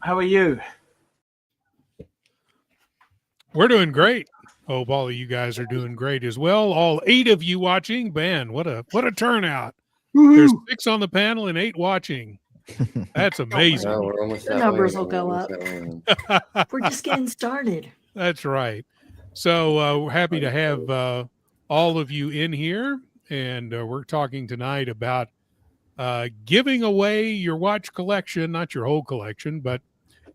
How are you? We're doing great. Hope all of you guys are doing great as well. All 8 of you watching. Man, what a turnout. There's 6 on the panel and 8 watching. That's amazing. No, we're almost The numbers will go up. We're just getting started. That's right. So we're happy to have all of you in here, and we're talking tonight about giving away your watch collection, not your whole collection, but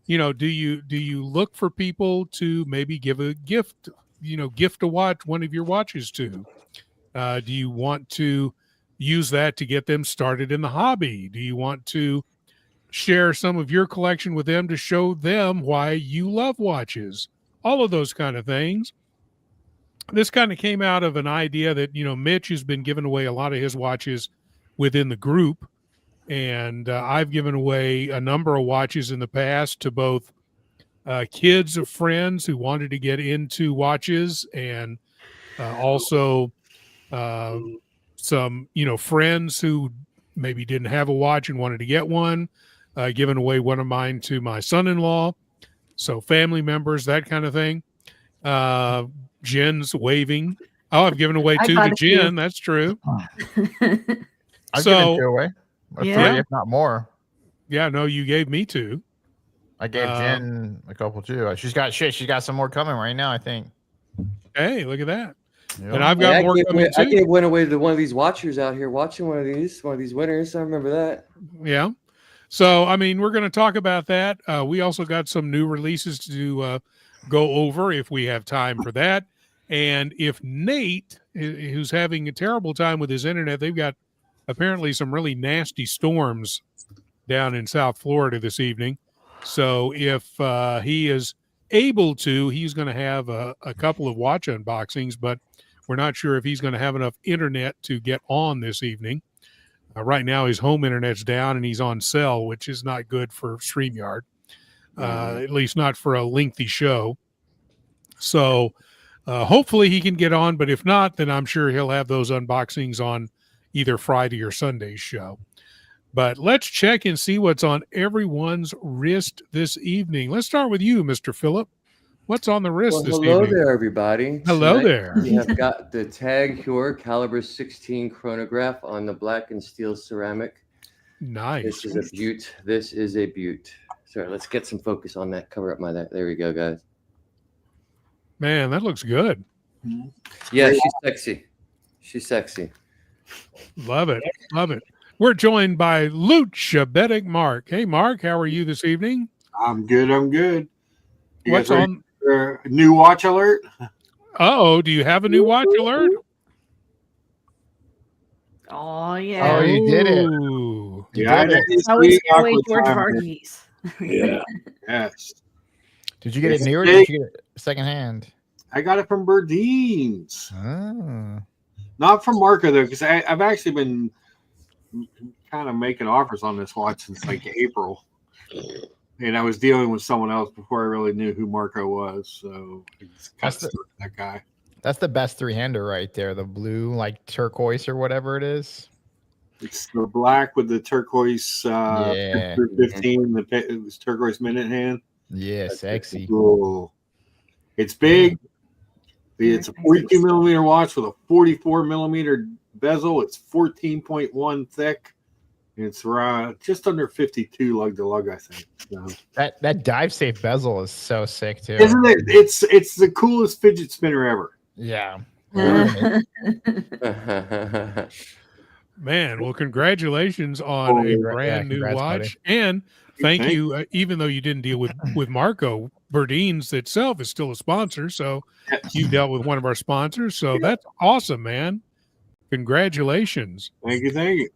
do you look for people to maybe give a gift, gift a watch, one of your watches to? Do you want to use that to get them started in the hobby? Do you want to share some of your collection with them to show them why you love watches? All of those kind of things. This kind of came out of an idea that, Mitch has been giving away a lot of his watches within the group. And I've given away a number of watches in the past to both kids of friends who wanted to get into watches, and also some, friends who maybe didn't have a watch and wanted to get one. Given away one of mine to my son-in-law. So family members, that kind of thing. Jen's waving. Oh, I've given away 2 to Jen. That's true. I've given 2 away. Or 3, if not more. Yeah, no, you gave me 2. I gave Jen a couple too. She's got some more coming right now, I think. Hey, look at that. Yep. And I've got more coming too. I gave one away to one of these watchers out here watching one of these winners. I remember that. Yeah. So, we're going to talk about that. We also got some new releases to go over if we have time for that. And if Nate, who's having a terrible time with his internet, they've got apparently some really nasty storms down in South Florida this evening. So if he is able to, he's going to have a couple of watch unboxings, but we're not sure if he's going to have enough internet to get on this evening. Right now, his home internet's down and he's on cell, which is not good for StreamYard, at least not for a lengthy show. So hopefully he can get on, but if not, then I'm sure he'll have those unboxings on either Friday or Sunday's show. But let's check and see what's on everyone's wrist this evening. Let's start with you, Mr. Phillip. What's on the wrist this evening? Hello there, everybody. Hello Tonight, there. We have got the Tag Heuer caliber 16 chronograph on the black and steel ceramic. Nice. This is a beaut. This is a beaut. Sorry, let's get some focus on that. Cover up my that. There we go, guys. Man, that looks good. Yeah, she's sexy. She's sexy. Love it. Love it. We're joined by Luchabetic Mark. Hey, Mark, how are you this evening? I'm good. You What's guys on? New watch alert? Oh, do you have a new watch alert? Oh, yeah. Oh, you did it. Ooh. Yeah, It's always away George Varghese. Yeah. Yes. Did you get it new or did you get it secondhand? I got it from Berdeen's. Oh. Not from Marco, though, because I've actually been kind of making offers on this watch since like April. And I was dealing with someone else before I really knew who Marco was. So that's that guy. That's the best 3-hander right there. The blue, like turquoise or whatever it is. It's the black with the turquoise 15. It was turquoise minute hand. Yeah, sexy. Cool. It's big. It's a 42 millimeter watch with a 44 millimeter bezel. It's 14.1 thick. It's just under 52 lug to lug, I think. So. That dive safe bezel is so sick too. Isn't it? It's the coolest fidget spinner ever. Yeah. Man, well, congratulations on a brand new watch. Buddy. And thank you, even though you didn't deal with Marco, Berdeen's itself is still a sponsor. So you dealt with one of our sponsors. So that's awesome, man. Congratulations. Thank you.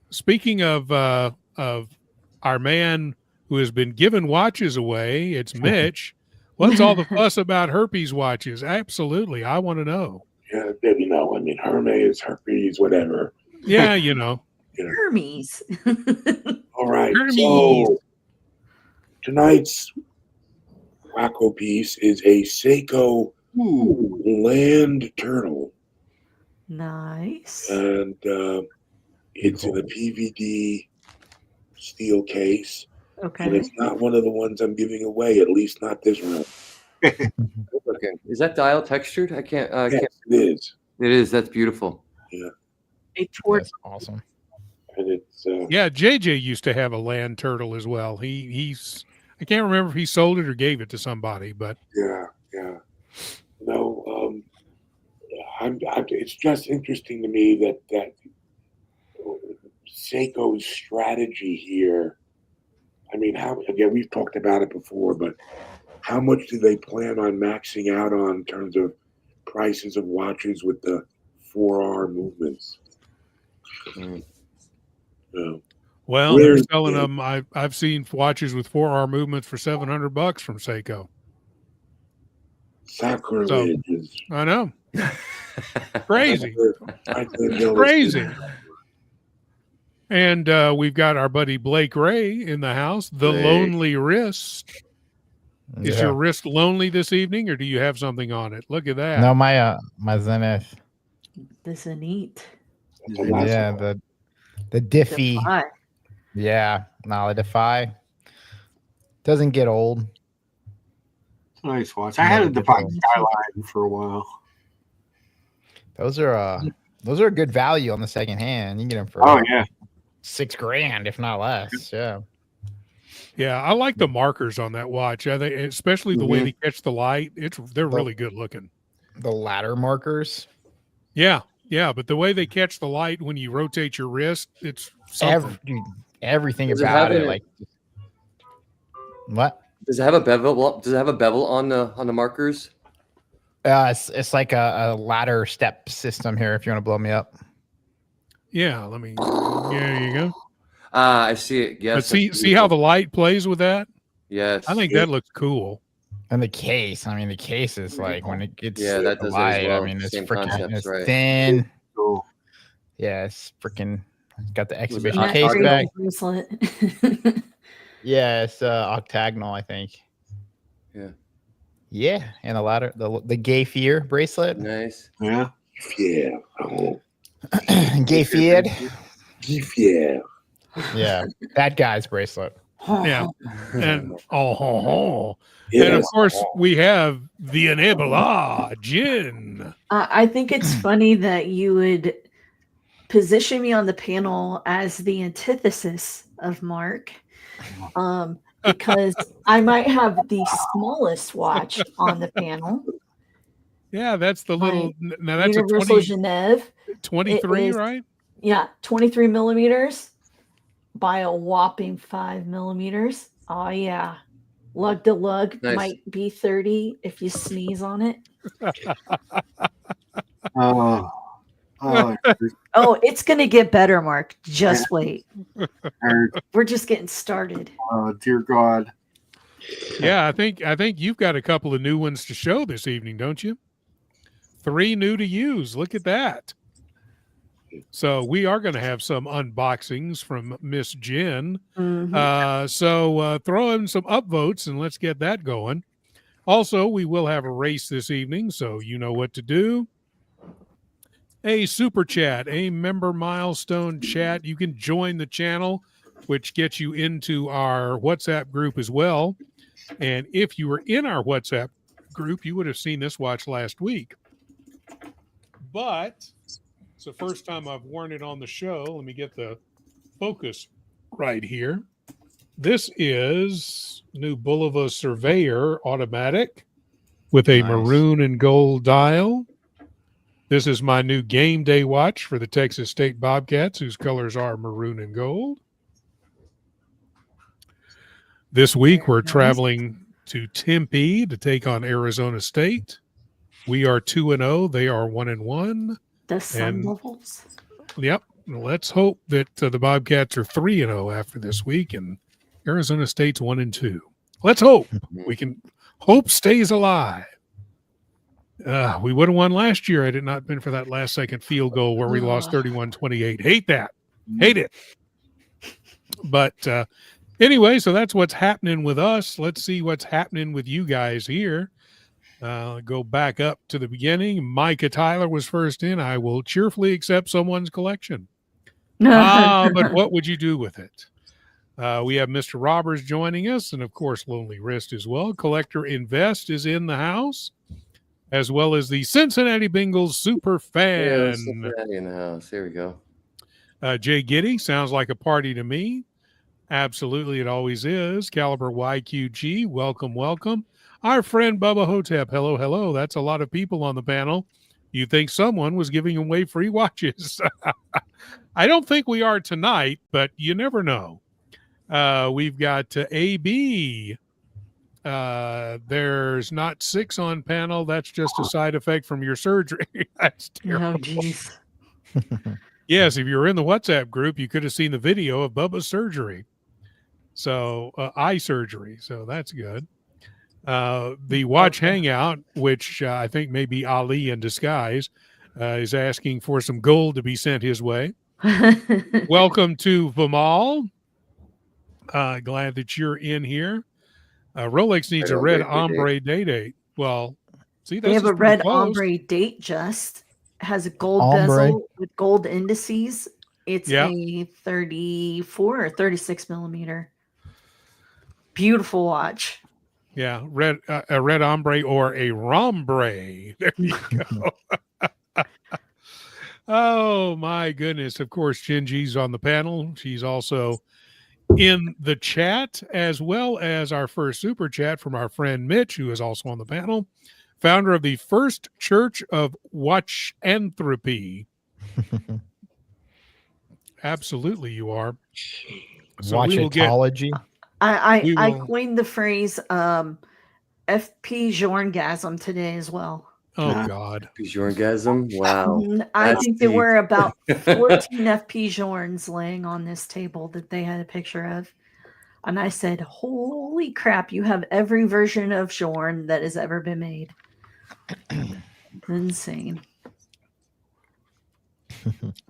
Speaking of our man who has been giving watches away, it's Mitch. What's all the fuss about herpes watches? Absolutely. I want to know. Yeah, Hermes, herpes, whatever. Yeah, Hermes. All right. Hermes. So tonight's Wacko piece is a Seiko land turtle. Nice. And it's in a PVD steel case. Okay. and it's not one of the ones I'm giving away. At least not this round. Good looking. Is that dial textured? I can't. Yes, it is. It is. That's beautiful. Yeah, A tort. That's awesome. and it's Yeah, JJ used to have a land turtle as well. He's I can't remember if he sold it or gave it to somebody, but yeah. No, it's just interesting to me that Seiko's strategy here. I mean, again, we've talked about it before, but how much do they plan on maxing out on in terms of prices of watches with the 4R movements? No. well, Where they're is selling it? them. I've seen watches with 4R movements for $700 from Seiko. Sacrilege is I know, crazy, crazy. crazy. And we've got our buddy Blake Ray in the house. The Blake. Lonely Wrist. Is Yeah. your wrist lonely this evening, or do you have something on it? Look at that. No, my Zenith. This is neat. Yeah, the Diffie. Defy. Yeah, no, the Defy doesn't get old. Nice watch. I had a Defy Skyline for a while. Those are a good value on the second hand. You can get them for Oh yeah, $6,000, if not less. Yeah. Yeah, I like the markers on that watch. I think, especially the way Mhm. they catch the light. They're really good looking. The ladder markers. Yeah, but the way they catch the light when you rotate your wrist, it's something. Everything Does it about have it. a- Like what? Does it have a bevel? Does it have a bevel on the markers? It's like a ladder step system here. If you want to blow me up. Yeah, let me. There you go. I see it. Yes. But see how the light plays with that? Yes. I think that looks cool. And the case. I mean, the case is like when it gets Yeah, that does it as light. well. I mean, it's Same freaking concepts, it's right. thin. cool. Yeah, it's freaking. It's got the Was it exhibition octagonal? case Very back. old bracelet. Yeah, it's octagonal, I think. Yeah. Yeah, and the ladder, the Gay Fear bracelet. Nice. Yeah. Yeah. Oh, Gay Feared. yeah. Yeah, that guy's bracelet. Yeah. And and of Yes. course we have the Enabler Gin. I think it's funny that you would position me on the panel as the antithesis of Mark, because I might have the smallest watch on the panel. Yeah, that's the little. Now that's Universal a Genève. 23, It is- right? Yeah, 23 millimeters by a whopping 5 millimeters. Oh yeah. Lug to lug Nice. might be 30 if you sneeze on it. Oh, Oh, it's gonna get better, Mark. Just wait. hurt. We're just getting started. Oh, dear God. Yeah, I think you've got a couple of new ones to show this evening, don't you? 3 new to use. Look at that. So we are going to have some unboxings from Miss Jen. Mhm. So throw in some upvotes and let's get that going. Also, we will have a race this evening, so you know what to do. A super chat, a member milestone chat. You can join the channel, which gets you into our WhatsApp group as well. And if you were in our WhatsApp group, you would have seen this watch last week. But it's the first time I've worn it on the show. Let me get the focus right here. This is new Bulova Surveyor automatic with a Nice. maroon and gold dial. This is my new game day watch for the Texas State Bobcats, whose colors are maroon and gold. This week, we're traveling to Tempe to take on Arizona State. We are 2-0. They are 1-1. The Sun And- Devils. Yep. Let's hope that the Bobcats are 3-0 after this week, and Arizona State's 1-2. Let's hope. We can hope stays alive. We would have won last year had it not been for that last second field goal where we lost 31-28. Hate that. Hate it. But anyway, so that's what's happening with us. Let's see what's happening with you guys here. Go back up to the beginning. Micah Tyler was first in. I will cheerfully accept someone's collection. But what would you do with it? We have Mr. Roberts joining us, and of course, Lonely Wrist as well. Collector Invest is in the house, as well as the Cincinnati Bengals super Yeah, fan. Cincinnati in the house. Here we go. Jay Giddy, sounds like a party to me. Absolutely, it always is. Caliber YQG, welcome, welcome. Our friend Bubba Hotep, hello, hello. That's a lot of people on the panel. You think someone was giving away free watches? I don't think we are tonight, but you never know. We've got AB. There's not 6 on panel. That's just a side effect from your surgery. That's terrible. Oh, jeez. Yes, if you were in the WhatsApp group, you could have seen the video of Bubba's surgery. So eye surgery. So that's good. The Watch Hangout, which I think may be Ali in disguise, is asking for some gold to be sent his way. Welcome to Vimal. Glad that you're in here. Rolex needs a red ombre date. Well, see, They have a red ombre date just. Has a gold bezel with gold indices. It's a 34 or 36 millimeter. Beautiful watch. Yeah, a red ombre or a rombre. There you go. Oh my goodness! Of course, Shinji's on the panel. She's also in the chat, as well as our first super chat from our friend Mitch, who is also on the panel, founder of the First Church of Watchanthropy. Absolutely, you are. So Watchology. I coined the phrase FP Jorngasm today as well. Oh God. FP Jorngasm? Wow. I think there were about 14 FP Jorns laying on this table that they had a picture of. And I said, holy crap, you have every version of Jorn that has ever been made. Insane.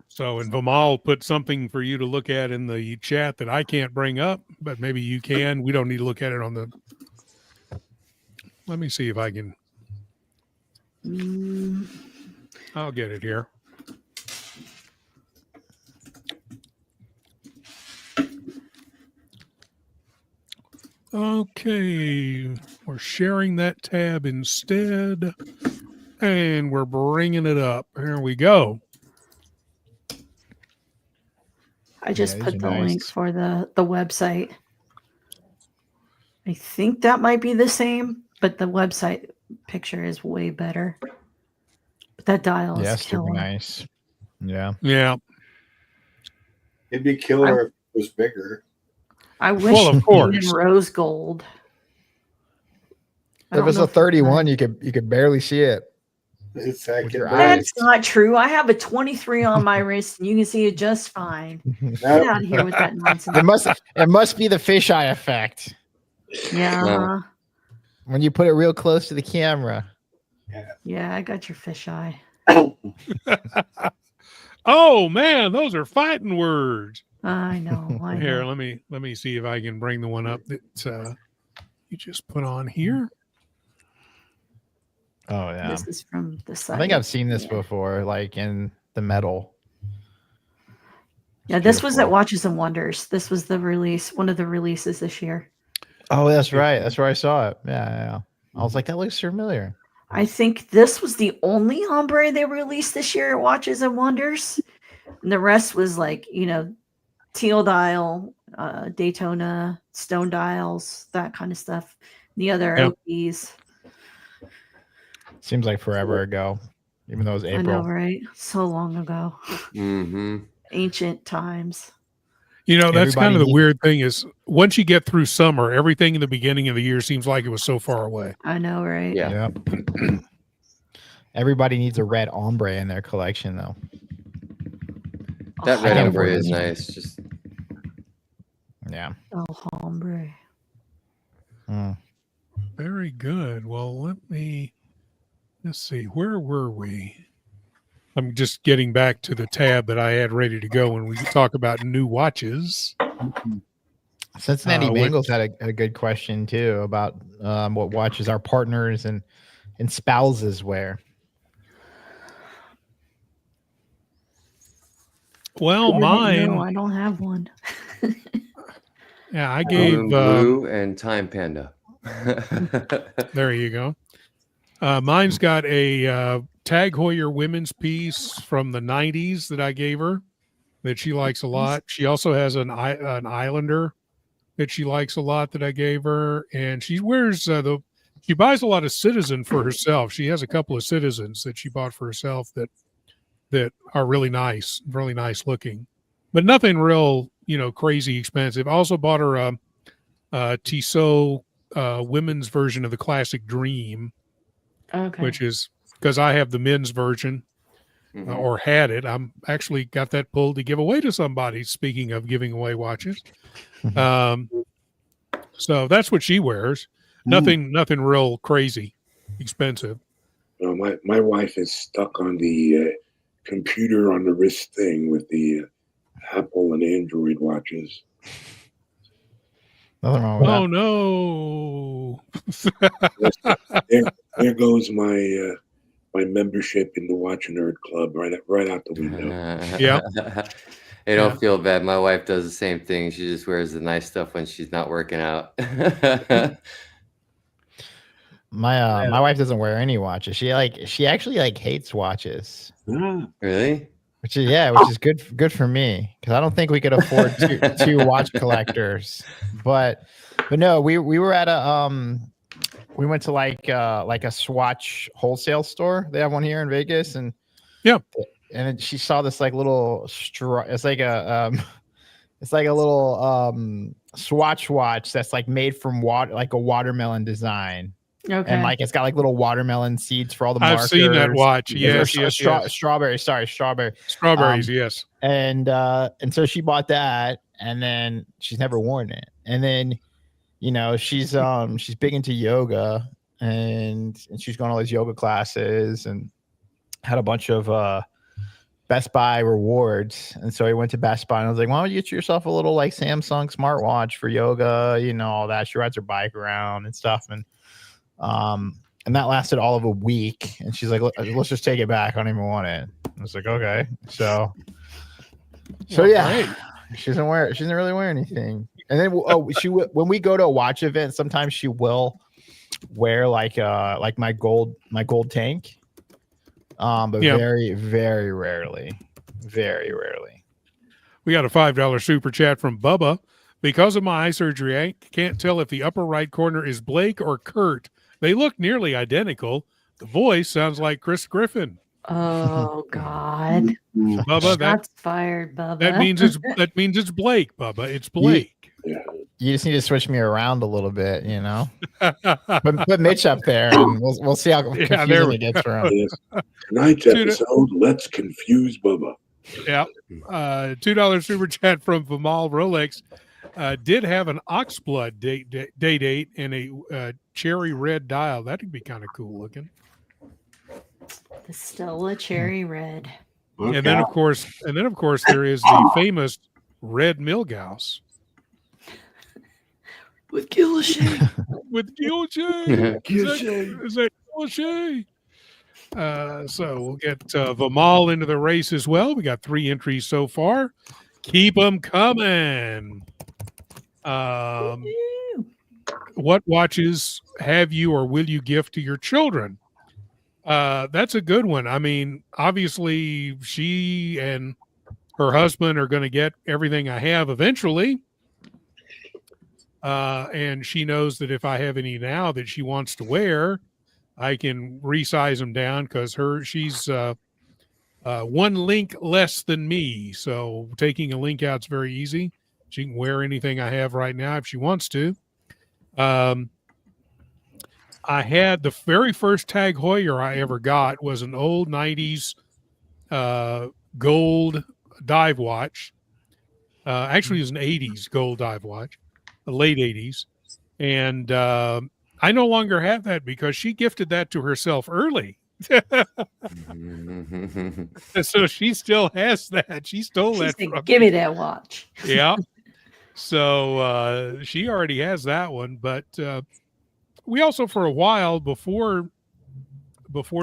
So, and Vimal put something for you to look at in the chat that I can't bring up, but maybe you can. We don't need to look at it on the. Let me see if I can. I'll get it here. Okay, we're sharing that tab instead, and we're bringing it up. Here we go. I just put the link for the website. I think that might be the same, but the website picture is way better. But that dial is killer. Super nice. Yeah. Yeah. It'd be killer if it was bigger. I wish it was in rose gold. If it's a 31, you could barely see it. That's not true. I have a 23 on my wrist, and you can see it just fine. Get out of here with that nonsense. It must be the fisheye effect. Yeah. When you put it real close to the camera. Yeah, I got your fisheye. Oh man, those are fighting words. I know. Here, let me see if I can bring the one up that you just put on here. Oh yeah. This is from the site. I think I've seen this before, like in the metal. Yeah, this was at Watches and Wonders. This was the release, one of the releases this year. Oh, that's right. That's where I saw it. Yeah. I was like, that looks familiar. I think this was the only ombre they released this year at Watches and Wonders. And the rest was like, teal dial, Daytona, stone dials, that kind of stuff. The other OPs. Seems like forever ago, even though it was April. I know, right? So long ago. Mm-hmm. Ancient times. That's kind of the weird thing is once you get through summer, everything in the beginning of the year seems like it was so far away. I know, right? Yeah. Everybody needs a red ombre in their collection, though. That red ombre is nice. Just ombre. Very good. Well, let's see. Where were we? I'm just getting back to the tab that I had ready to go when we talk about new watches. Cincinnati Bengals had a good question too about what watches our partners and spouses wear. Well, mine. No, I don't have one. Yeah, I gave Balloon Blue and Time Panda. there you go. Mine's got a Tag Heuer women's piece from the 90s that I gave her that she likes a lot. She also has an Islander that she likes a lot that I gave her. And she wears she buys a lot of Citizen for herself. She has a couple of Citizens that she bought for herself that are really nice looking, but nothing real, crazy expensive. I also bought her a Tissot women's version of the Classic Dream, which is because I have the men's version or had it. I'm actually got that pulled to give away to somebody. Speaking of giving away watches. So that's what she wears. Nothing real crazy expensive. No, my wife is stuck on the computer on the wrist thing with the Apple and Android watches. Nothing wrong with Oh no! There goes my my membership in the Watch Nerd Club right out the window. Yeah. Hey, don't feel bad. My wife does the same thing. She just wears the nice stuff when she's not working out. My wife doesn't wear any watches. She actually hates watches. Really? Which is good for me because I don't think we could afford two watch collectors. But no, we were at we went to like a Swatch wholesale store. They have one here in Vegas, and she saw this like little it's like a little Swatch watch that's like made from like a watermelon design. Okay. And like it's got like little watermelon seeds for all the markers. I've seen that watch. Yes, strawberry. Sorry, strawberry. Strawberries. Yes. And so she bought that, and then she's never worn it. And then, she's big into yoga, and she's going to all these yoga classes, and had a bunch of Best Buy rewards. And so he went to Best Buy, and I was like, why don't you get yourself a little like Samsung smartwatch for yoga? All that. She rides her bike around and stuff, and that lasted all of a week, and she's like, let's just take it back. I don't even want it. I was like, okay. So yeah, great. she doesn't really wear anything. And then when we go to a watch event, sometimes she will wear like my gold tank. But very, very rarely. We got a $5 super chat from Bubba. Because of my eye surgery, I can't tell if the upper right corner is Blake or Kurt. They look nearly identical. The voice sounds like Chris Griffin. Oh God, Bubba, that's fired, Bubba. That means it's Blake, Bubba. It's Blake. You just need to switch me around a little bit, Put Mitch up there, and we'll see how confusing it gets for him. Tonight's episode, let's confuse Bubba. Yeah. $2 super chat from Vimal Rolex. Did have an oxblood day date and a cherry red dial. That'd be kind of cool looking. The Stella cherry red. And then of course there is the famous red Milgauss. With Guilloche. With Guilloche. Is that Guilloche? So we'll get Vimal into the race as well. We got 3 entries so far. Keep them coming. What watches have you or will you gift to your children? That's a good one. I mean, obviously she and her husband are going to get everything I have eventually. And she knows that if I have any now that she wants to wear, I can resize them down because she's one link less than me. So taking a link out is very easy. She can wear anything I have right now if she wants to. I had the very first Tag Heuer I ever got was an old 90s gold dive watch. Actually, it was an 80s gold dive watch, the late 80s. And I no longer have that because she gifted that to herself early. So she still has that. She stole that from Give me that watch. Yeah. So she already has that one. But we also, for a while before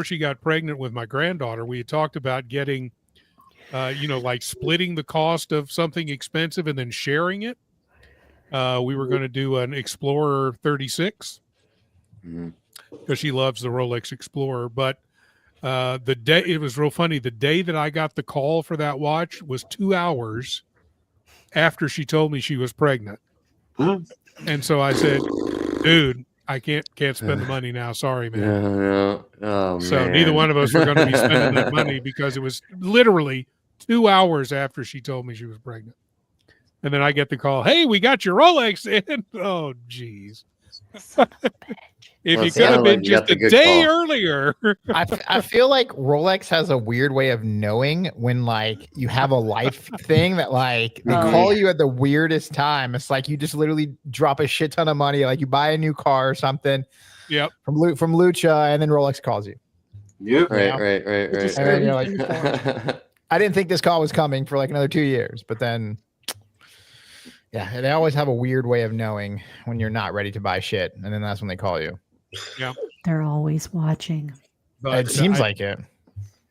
she got pregnant with my granddaughter, we had talked about getting, like splitting the cost of something expensive and then sharing it. We were going to do an Explorer 36 because she loves the Rolex Explorer. But the day, it was real funny. The day that I got the call for that watch was 2 hours after she told me she was pregnant. Huh? And so I said, dude, I can't spend the money now. Sorry, man. No. Oh, So man. neither one of us were going to be spending that money because it was literally 2 hours after she told me she was pregnant. And then I get the call, hey, we got your Rolex in. Oh, geez. Son of a bitch. If Well, you it could have sounded been like you got just the a good day call. earlier. I feel like Rolex has a weird way of knowing when like you have a life thing that like they Oh, call you at the weirdest time. It's like you just literally drop a shit ton of money, like you buy a new car or something Yep. from Lucha, and then Rolex calls you. Yep. Right. Just And then you're really like, I didn't think this call was coming for like another 2 years, but then yeah, they always have a weird way of knowing when you're not ready to buy shit, and then that's when they call you. They're always watching. But It seems like it.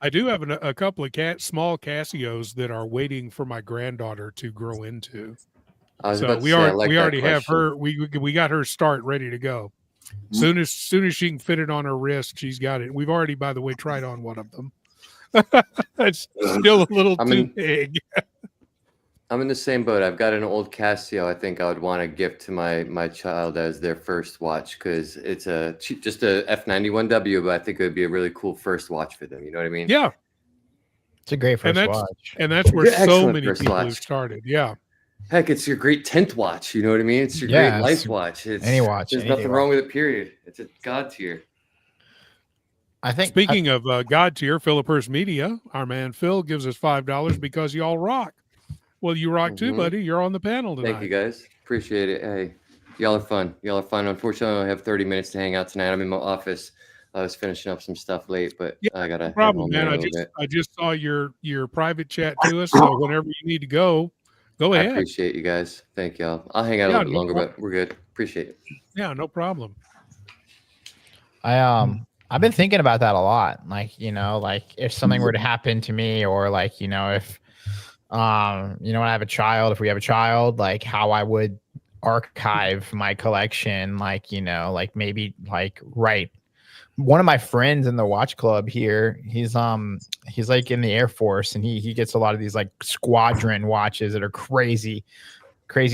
I do have a couple of small Casios that are waiting for my granddaughter to grow into. I was So about to we say, I already like we that already have question. her. We got her start ready to go. Soon as she can fit it on her wrist, she's got it. We've already, by the way, tried on one of them. It's still a little too big. I'm in the same boat. I've got an old Casio. I think I would want to gift to my child as their first watch because it's just a F91W, but I think it would be a really cool first watch for them. You know what I mean? Yeah, It's a great first that's- watch. and that's where Good, so excellent many first people watch. have started. Yeah, Heck, it's your great 10th watch. You know what I mean? It's your Yeah, great life it's watch. It's any watch, There's any nothing watch. wrong with it, period. It's a god tier. I think Speaking of God tier, Philippers Media, our man Phil gives us $5 because y'all rock. Well, you rock too, Mhm. buddy. You're on the panel tonight. Thank you, guys. Appreciate it. Hey, y'all are fun. Unfortunately, I only have 30 minutes to hang out tonight. I'm in my office. I was finishing up some stuff late, but Yeah, I gotta No head problem, home man. in a I little bit. just saw your private chat to us. So whenever you need to go I ahead. appreciate you guys. Thank y'all. I'll hang out a Yeah, little bit no longer, problem. but we're good. Appreciate it. Yeah, no problem. I've been thinking about that a lot. Like, you know, like if something were to happen to me, or like, you know, if you know, when I have a child, if we have a child, like how I would archive my collection, like, you know, like maybe like right. One of my friends in the watch club here, he's like in the Air Force, and he gets a lot of these like squadron watches that are crazy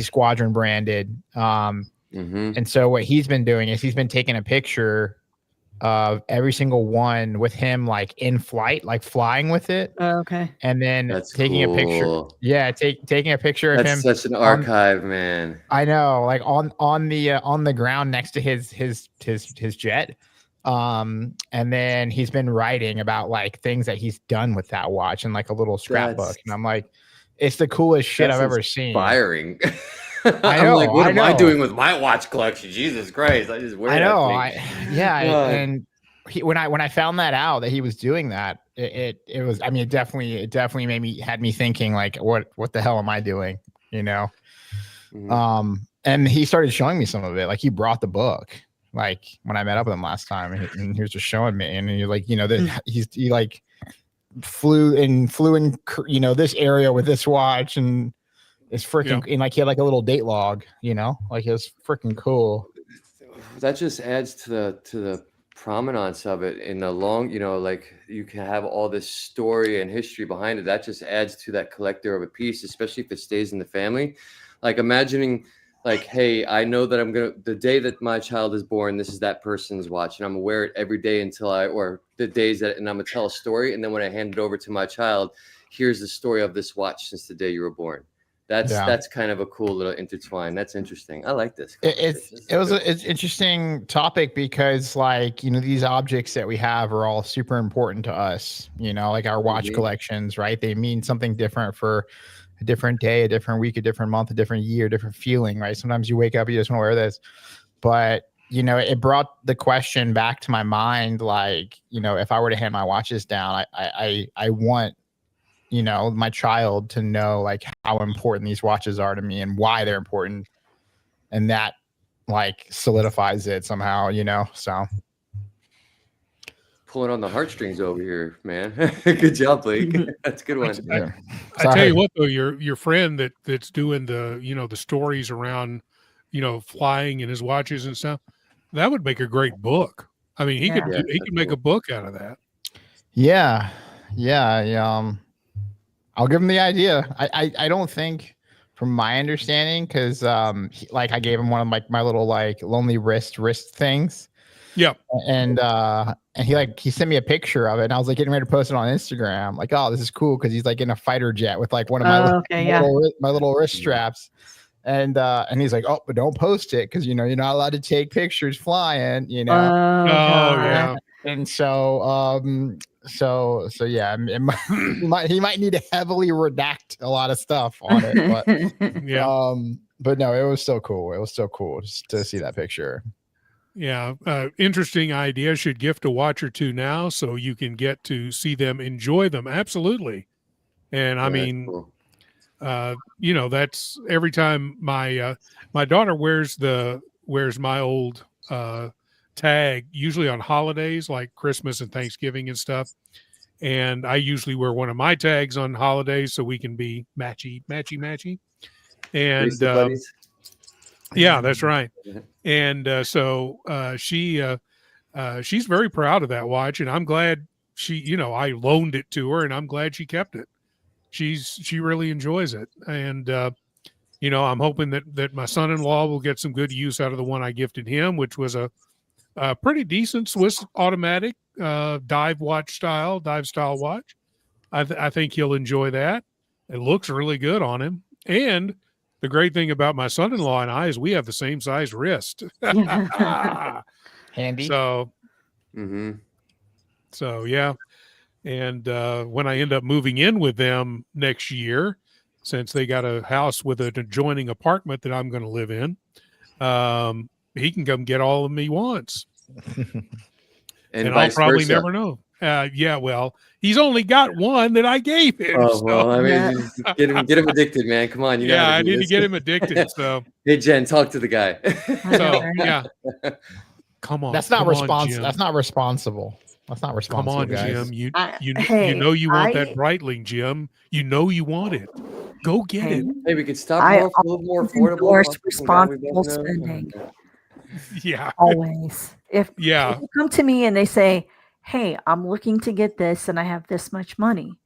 squadron branded. And so what he's been doing is he's been taking a picture of every single one with him like in flight, like flying with it, Okay. and then That's taking a picture. cool. Yeah, taking a picture of him. That's such an archive, man. I know, like on the ground next to his jet. And then he's been writing about like things that he's done with that watch and like a little scrapbook. And I'm like, it's the coolest shit I've ever seen. Inspiring. I I'm know, like, what I am I know. doing with my watch collection? Jesus Christ! I just wear I that know. thing. And when I found that out that he was doing that, it was. I mean, it definitely had me thinking like, what the hell am I doing? You know. Mhm. And he started showing me some of it. Like he brought the book. Like when I met up with him last time, and he was just showing me, and he like, you know, that he like flew in, you know, this area with this watch, and it's freaking, and like he had like a little date log, you know, like it was freaking cool. That just adds to the provenance of it in the long, you know, like you can have all this story and history behind it. That just adds to that collector of a piece, especially if it stays in the family. Like imagining like, hey, I know that the day that my child is born, this is that person's watch, and I'm gonna wear it every day or the days that, and I'm gonna tell a story, and then when I hand it over to my child, here's the story of this watch since the day you were born. That's kind of a cool little intertwine. That's interesting. I like this. It's interesting topic because like, you know, these objects that we have are all super important to us, you know, like our watch collections, right? They mean something different for a different day, a different week, a different month, a different year, different feeling, right? Sometimes you wake up, you just want to wear this, but you know, it brought the question back to my mind. Like, you know, if I were to hand my watches down, I want, you know, my child to know like how important these watches are to me and why they're important. And that like solidifies it somehow, you know? So pulling on the heartstrings over here, man. Good job, Blake. That's a good one. I tell you what though, your friend that's doing the, you know, the stories around flying and his watches and stuff. That would make a great book. I mean, he Yeah. could make a book out of that. Yeah. I'll give him the idea. I don't think, from my understanding, because like I gave him one of my little like lonely wrist things. Yep. And he sent me a picture of it, and I was like getting ready to post it on Instagram. Like, oh, this is cool because he's like in a fighter jet with like one of my little wrist straps. And he's like, oh, but don't post it because you're not allowed to take pictures flying. Oh yeah. And so yeah, he might need to heavily redact a lot of stuff on it, but Yeah. But no, it was still cool. It was still cool just to see that picture. Yeah. Interesting idea. Should gift a watch or two now so you can get to see them, enjoy them. Absolutely. And I mean, cool. That's every time my daughter wears my old tag, usually on holidays like Christmas and Thanksgiving and stuff. And I usually wear one of my tags on holidays so we can be matchy. And yeah, that's right. And so she's very proud of that watch, and I'm glad I loaned it to her, and I'm glad she kept it. She really enjoys it, and I'm hoping that my son-in-law will get some good use out of the one I gifted him, which was a pretty decent Swiss automatic dive style watch. I think he'll enjoy that. It looks really good on him, and the great thing about my son-in-law and I is we have the same size wrist. Handy. So, yeah. And when I end up moving in with them next year, since they got a house with an adjoining apartment that I'm going to live in, he can come get all of them he wants. and I'll probably never know. Yeah, well, he's only got one that I gave him. Oh, well, I mean, get him addicted, man. Come on. I need to get him addicted. So, hey, Jen, talk to the guy. So, yeah. Come on. That's not responsible. That's not responsible. That's not responsible. Come on, guys. Jim. You want that Breitling, Jim. You know you want it. Go get it. Hey, we could stop more for a little more affordable. Endorse responsible spending. Yeah. Always. If people come to me and they say, hey, I'm looking to get this and I have this much money.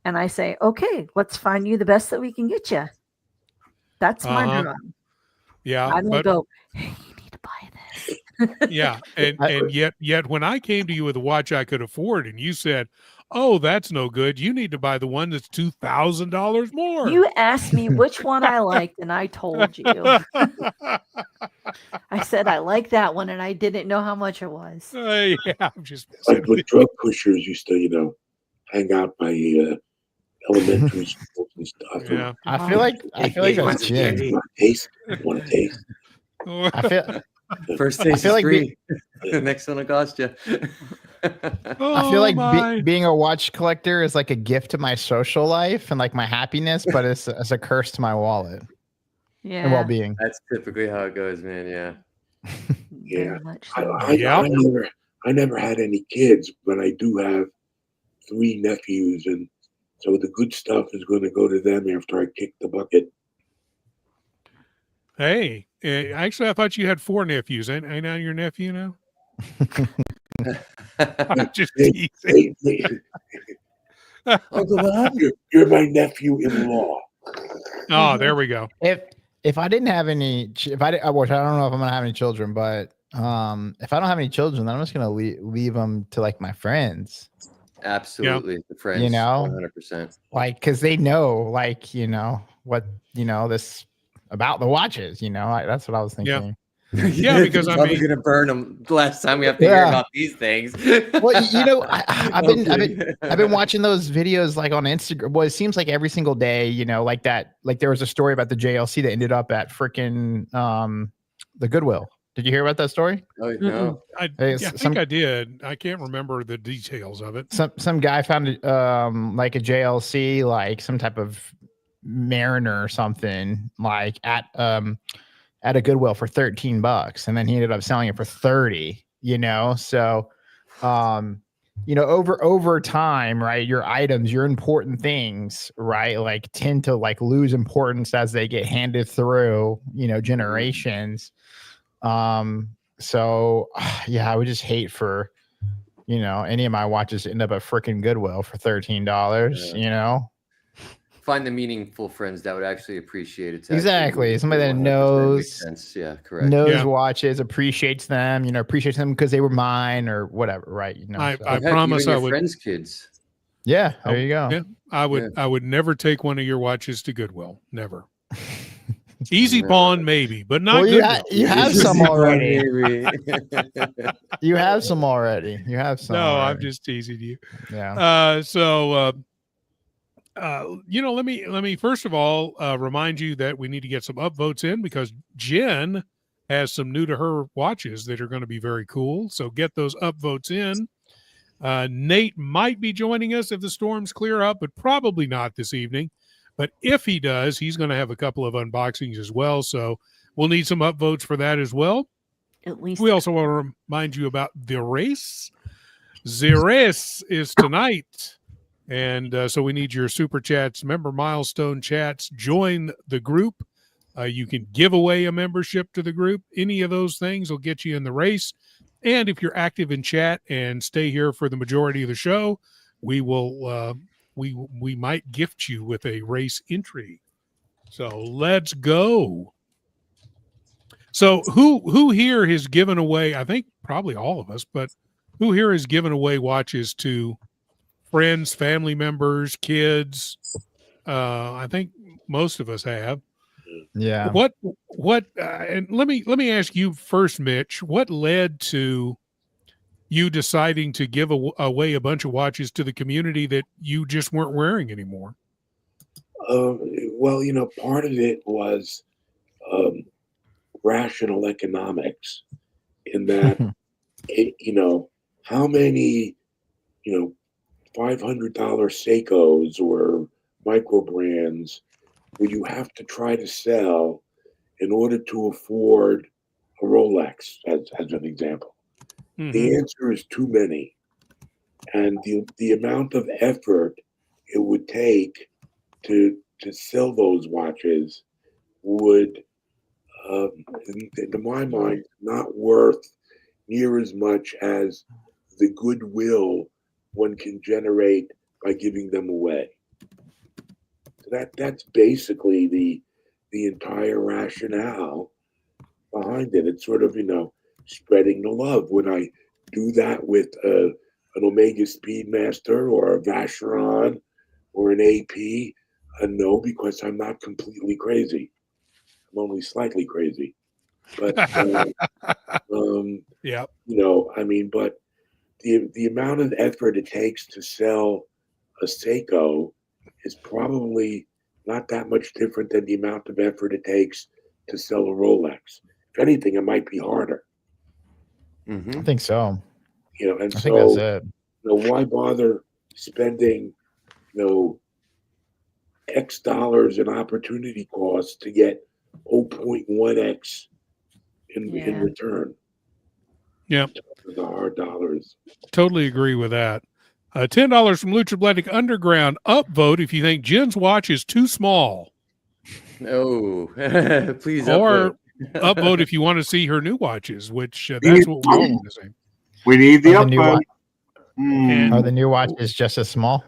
And I say, okay, let's find you the best that we can get you. That's my job. Yeah. I don't go, hey, you need to buy this. Yeah. And yet when I came to you with a watch I could afford and you said, oh, that's no good. You need to buy the one that's $2,000 more. You asked me which one I liked, and I told you. I said I like that one, and I didn't know how much it was. Yeah, I'm just like when drug pushers used to, hang out by elementary schools and stuff. Yeah. I feel like that's Jim. Want to taste? I feel. First taste is free. The next one will cost you. I feel like being a watch collector is like a gift to my social life and like my happiness, but it's a curse to my wallet and well-being. That's typically how it goes, man. Yeah. Yeah. I never had any kids, but I do have 3 nephews, and so the good stuff is going to go to them after I kick the bucket. Hey, actually, I thought you had 4 nephews. Ain't I your nephew now? I'm just teasing. Uncle Bob, you're my nephew-in-law. Oh, there we go. If I didn't have any, I don't know if I'm gonna have any children, but if I don't have any children, then I'm just gonna leave them to like my friends. Absolutely, the friends. 100%. Like, because they know, like, what this about the watches. That's what I was thinking. Yeah. Yeah, because I'm probably gonna burn them. The last time we have to hear about these things. Well, I've been watching those videos like on Instagram. Well, it seems like every single day, like that. Like there was a story about the JLC that ended up at freaking the Goodwill. Did you hear about that story? Oh no, I think I did. I can't remember the details of it. Some guy found like a JLC, like some type of Mariner or something, like at a Goodwill for $13, and then he ended up selling it for $30. So over time, right? Your items, your important things, right? Like tend to like lose importance as they get handed through, generations. So yeah, I would just hate for, any of my watches to end up at freaking Goodwill for $13, Find the meaningful friends that would actually appreciate it. Exactly. Somebody that 100% knows, makes sense. Yeah, correct. knows watches, appreciates them, appreciates them because they were mine or whatever, right? I Heck, promise even I your would. friends' kids. Yeah, there you go. Yeah, I would never take one of your watches to Goodwill. Never. Easy No. Pawn, maybe, but not Well, Goodwill. you have Easy some Pawn, already. maybe. You have some already. You have some. No, already. I'm just teasing you. Yeah. Let me first of all remind you that we need to get some upvotes in because Jen has some new to her watches that are going to be very cool. So get those upvotes in. Nate might be joining us if the storms clear up, but probably not this evening. But if he does, he's going to have a couple of unboxings as well. So we'll need some upvotes for that as well. At least We also want to remind you about the race. The race is tonight. And so we need your super chats, member milestone chats. Join the group. You can give away a membership to the group. Any of those things will get you in the race. And if you're active in chat and stay here for the majority of the show, we will we might gift you with a race entry. So let's go. So who here has given away, I think probably all of us, but who here has given away watches to friends, family members, kids? I think most of us have. Yeah. What and let me ask you first, Mitch, what led to you deciding to give away a bunch of watches to the community that you just weren't wearing anymore? Well, part of it was rational economics in that, how many, $500 Seikos or micro brands would you have to try to sell in order to afford a Rolex, as an example? Mm-hmm. The answer is too many. And the amount of effort it would take to sell those watches would, in my mind, not worth near as much as the goodwill one can generate by giving them away. So that's basically the entire rationale behind it. It's sort of, spreading the love. Would I do that with an Omega Speedmaster or a Vacheron or an AP? No, because I'm not completely crazy. I'm only slightly crazy. But, yeah. But the amount of effort it takes to sell a Seiko is probably not that much different than the amount of effort it takes to sell a Rolex. If anything, it might be harder. Mm-hmm. I think so. And I so, think that's it. Why bother spending, X dollars in opportunity costs to get 0.1x in return? Yeah. The hard dollars. Totally agree with that. $10 from Lucha Athletic Underground. Upvote if you think Jen's watch is too small. Oh, please or upvote if you want to see her new watches, which that's what we all want to see. We need the upvote. Are the new watches just as small?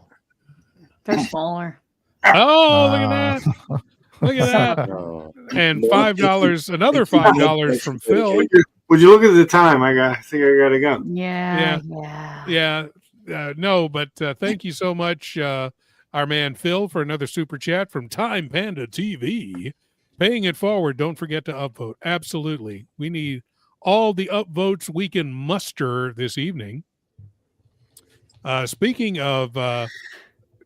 They're smaller. Oh, look at that. Look at that. And $5, another $5 from Phil. Would you look at the time? I think I gotta go. Yeah. No, but thank you so much, our man Phil, for another super chat from Time Panda TV. Paying it forward. Don't forget to upvote. Absolutely. We need all the upvotes we can muster this evening. Speaking of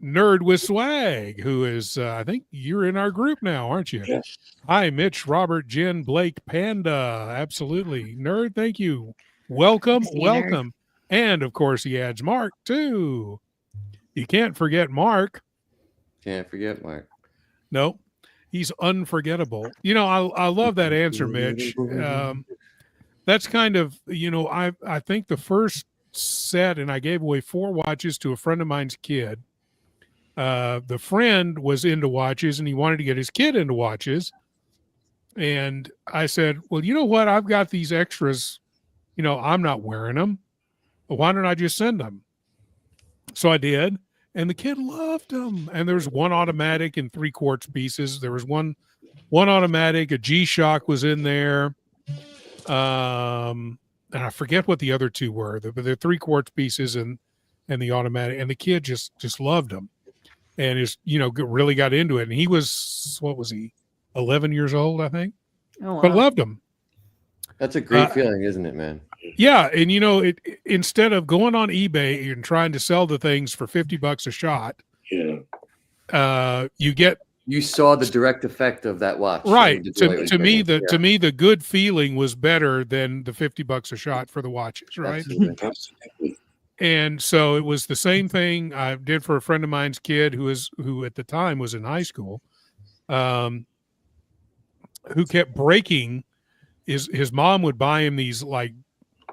Nerd with Swag, who is, I think you're in our group now, aren't you? Yes. Hi, Mitch, Robert, Jen, Blake, Panda. Absolutely. Nerd, thank you. Welcome. Nerd. And, of course, he adds Mark, too. You can't forget Mark. Can't forget Mark. No, he's unforgettable. I love that answer, Mitch. That's kind of, I think the first set, and I gave away 4 watches to a friend of mine's kid. The friend was into watches, and he wanted to get his kid into watches. And I said, well, you know what? I've got these extras. I'm not wearing them. Why don't I just send them? So I did. And the kid loved them. And there's 1 automatic and 3 quartz pieces. There was one automatic, a G-Shock was in there. And I forget what the other 2 were. The 3 quartz pieces and the automatic. And the kid just loved them. And really got into it. And he was, what was he? 11 years old, I think. Oh, wow. But loved them. That's a great feeling, isn't it, man? Yeah, and instead of going on eBay and trying to sell the things for $50 a shot, you saw the direct effect of that watch, right? To me, the good feeling was better than the $50 a shot for the watches, right? Absolutely. And so it was the same thing I did for a friend of mine's kid who at the time was in high school, who kept breaking. His mom would buy him these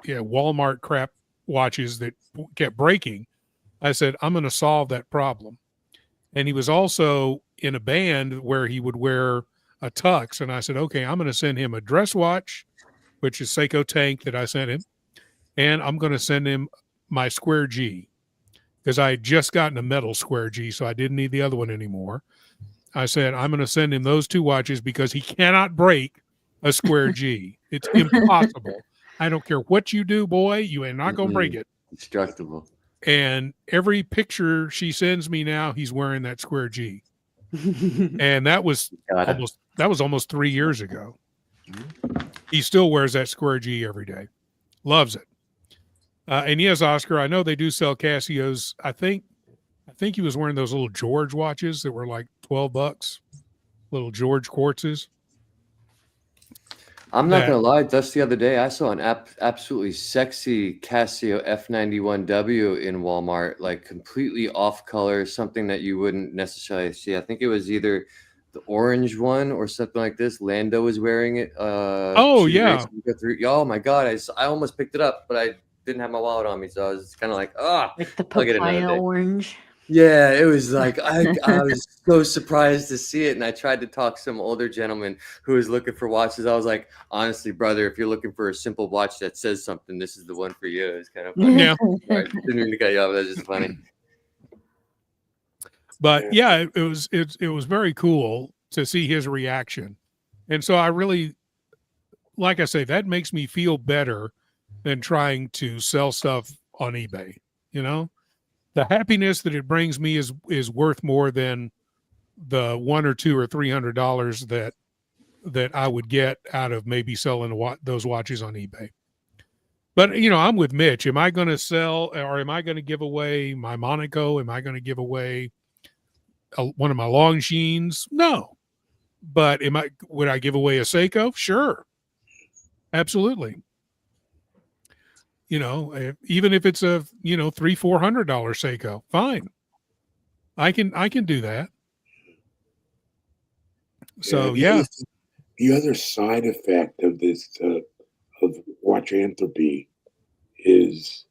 Walmart crap watches that kept breaking. I said, I'm going to solve that problem. And he was also in a band where he would wear a tux. And I said, okay, I'm going to send him a dress watch, which is Seiko Tank that I sent him. And I'm going to send him my Square G because I had just gotten a metal Square G. So I didn't need the other one anymore. I said, I'm going to send him those 2 watches because he cannot break a Square G. It's impossible. I don't care what you do, boy. You are not going to break it. Indestructible. And every picture she sends me now, he's wearing that Square G. And that was almost 3 years ago. He still wears that Square G every day. Loves it. And yes, Oscar, I know they do sell Casios. I think he was wearing those little George watches that were like $12. Little George quartzes. I'm not going to lie. Just the other day, I saw an absolutely sexy Casio F91W in Walmart, like completely off color, something that you wouldn't necessarily see. I think it was either the orange one or something like this. Lando was wearing it. Oh my God. I almost picked it up, but I didn't have my wallet on me. So I was kind of like, like the papaya orange. Yeah, it was like I was so surprised to see it, and I tried to talk some older gentleman who was looking for watches. I was like, honestly, brother, if you're looking for a simple watch that says something, this is the one for you. It's kind of funny. Yeah. Right. Didn't mean to cut you off. That's just funny. But yeah, it was very cool to see his reaction, and so I really, like I say, that makes me feel better than trying to sell stuff on eBay. The happiness that it brings me is worth more than the $100 or $200 or $300 that I would get out of maybe selling those watches on eBay. But I'm with Mitch. Am I going to sell, or am I going to give away my Monaco? Am I going to give away one of my Longines? No. But would I give away a Seiko? Sure. Absolutely. Even if it's a $300-400 Seiko, fine. I can do that. So the other side effect of this of watch anthropy is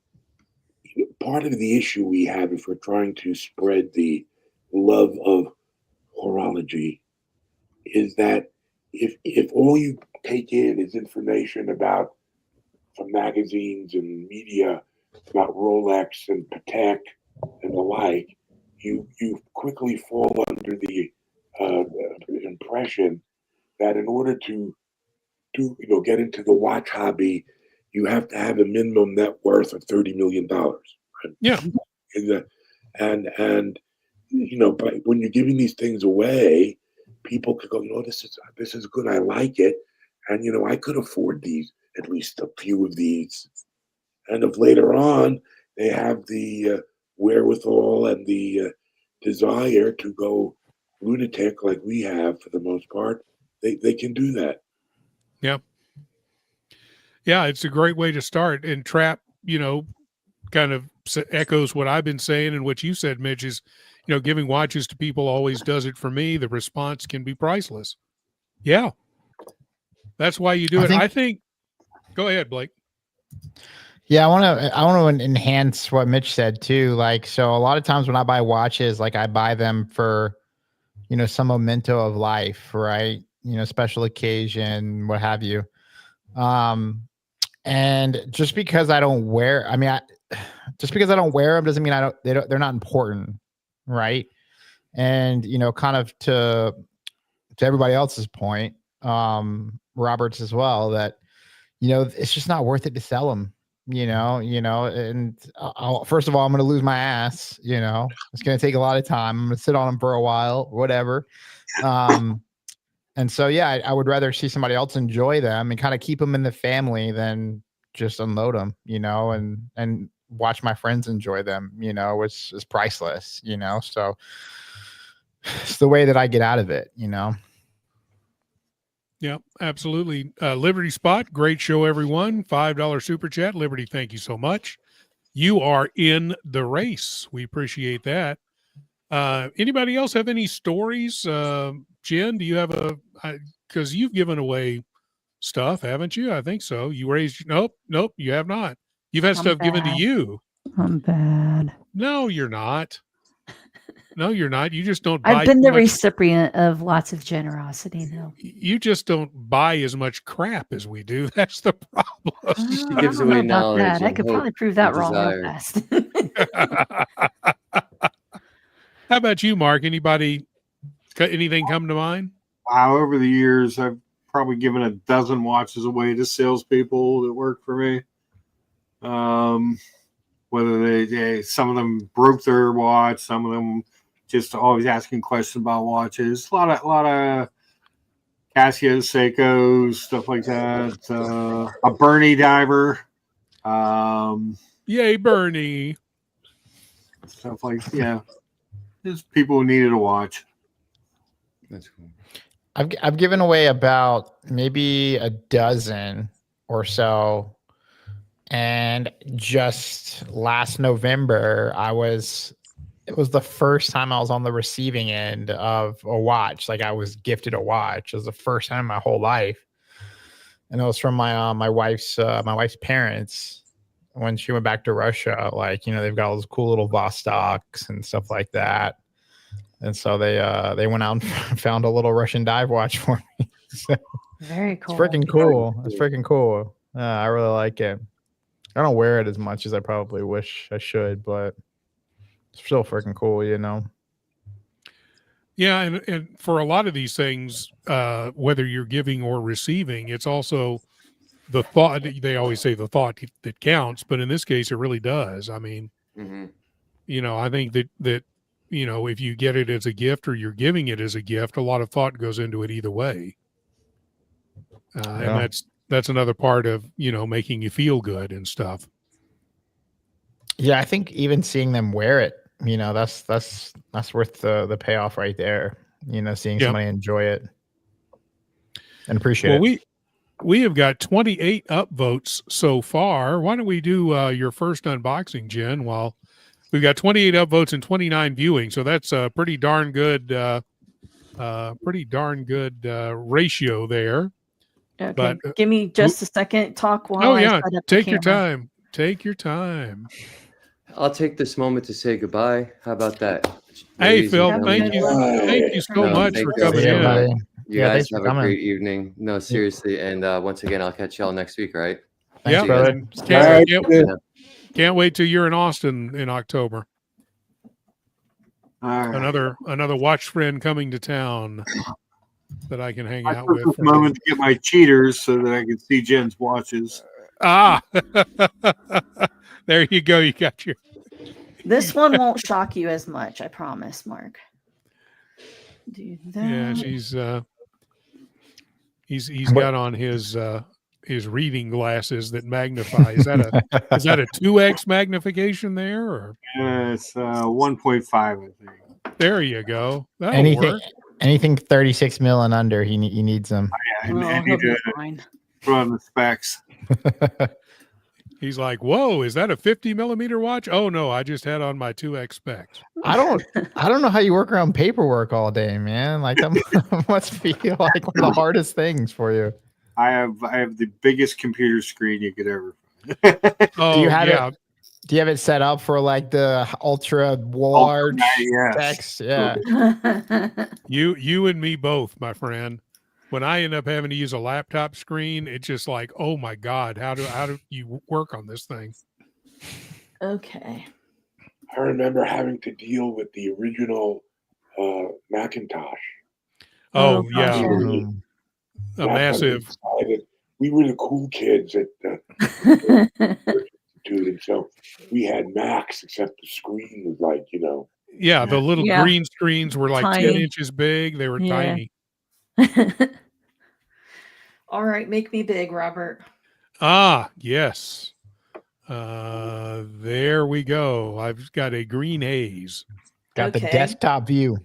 part of the issue we have if we're trying to spread the love of horology is that if all you take in is information about from magazines and media about Rolex and Patek and the like, you quickly fall under the impression that in order to get into the watch hobby, you have to have a minimum net worth of $30 million. Right? Yeah. And but when you're giving these things away, people could go, this is good, I like it, and I could afford these. At least a few of these. And if later on they have the wherewithal and the desire to go lunatic like we have for the most part, they can do that. Yeah. Yeah, it's a great way to start. And Trap, kind of echoes what I've been saying and what you said, Mitch, is, giving watches to people always does it for me. The response can be priceless. Yeah. That's why you do it. I think. Go ahead, Blake. Yeah, I want to enhance what Mitch said too. Like, so a lot of times when I buy watches, like I buy them for, some memento of life, right? Special occasion, what have you. And just because I don't wear, just because I don't wear them doesn't mean they're not important, right? And kind of to everybody else's point, Roberts as well, that it's just not worth it to sell them. And first of all, I'm going to lose my ass. It's going to take a lot of time. I'm going to sit on them for a while, whatever. And so, yeah, I would rather see somebody else enjoy them and kind of keep them in the family than just unload them, and watch my friends enjoy them, which is priceless, so it's the way that I get out of it, Yeah, absolutely. Liberty Spot, great show, everyone. $5 super chat. Liberty, thank you so much. You are in the race. We appreciate that. Anybody else have any stories? Jen, do you have because you've given away stuff, haven't you? I think so. You raised, nope, you have not. You've had stuff given to you. I'm bad. No, you're not. No, you're not. You just don't buy. I've been the recipient of lots of generosity, though. You just don't buy as much crap as we do. That's the problem. She gives away knowledge. I could probably prove that wrong real fast. How about you, Mark? Anything come to mind? Wow, over the years, I've probably given a dozen watches away to salespeople that work for me. Whether they some of them broke their watch, some of them just always asking questions about watches. A lot of Casio, Seikos, stuff like that. A Bernie diver. Yay, Bernie. Stuff like, yeah. Just people who needed a watch. That's cool. I've given away about maybe a dozen or so. And just last November, it was the first time I was on the receiving end of a watch. Like I was gifted a watch. It was the first time in my whole life. And it was from my wife's parents when she went back to Russia. Like, they've got all those cool little Vostoks and stuff like that. And so they went out and found a little Russian dive watch for me. So, very cool. It's freaking cool. It's freaking cool. I really like it. I don't wear it as much as I probably wish I should, but it's still freaking cool, Yeah, and for a lot of these things, whether you're giving or receiving, it's also the thought. They always say the thought that counts, but in this case, it really does. I mean, I think that if you get it as a gift or you're giving it as a gift, a lot of thought goes into it either way, and that's another part of making you feel good and stuff. Yeah, I think even seeing them wear it, that's worth the payoff right there. Seeing somebody enjoy it and appreciate it. We have got 28 upvotes so far. Why don't we do your first unboxing, Jen? While we've got 28 upvotes and 29 viewing, so that's a pretty darn good ratio there. Okay, but give me just a second. Talk while I set up take the your camera. time. Take your time. I'll take this moment to say goodbye. How about that? Hey, Phil, thank you so much for coming in. You guys have a great evening. No, seriously. And once again, I'll catch y'all next week, right? Thanks, brother. Can't wait till you're in Austin in October. Right. Another watch friend coming to town that I can hang out took with. This moment to get my cheaters so that I could see Jen's watches. There you go. You got your. This one won't shock you as much, I promise, Mark. Do that. Yeah, he's got on his reading glasses that magnify. Is that a 2x magnification there, or? It's 1.5, I think. There you go. That'll work. Anything 36 mil and under, he needs them. I need to put on the specs. He's like, whoa, is that a 50 millimeter watch? Oh no, I just had on my 2x specs. I don't know how you work around paperwork all day, man. Like that must be like one of the hardest things for you. I have the biggest computer screen you could ever find. Oh, Do you have yeah. it? Do you have it set up for like the ultra large yes. text? Yeah. You and me both, my friend. When I end up having to use a laptop screen, it's just like, oh my God, how do you work on this thing? Okay. I remember having to deal with the original Macintosh. Oh, gosh, yeah. Mhm. A That's when we massive. decided we were the cool kids at the Institute, and so we had Macs, except the screen was like, Yeah, the little Yeah. green screens were like 10 Tiny. inches big. They were Yeah. tiny. All right, make me big, Robert. Ah, yes. There we go. I've got a green haze. Got the Okay. desktop view.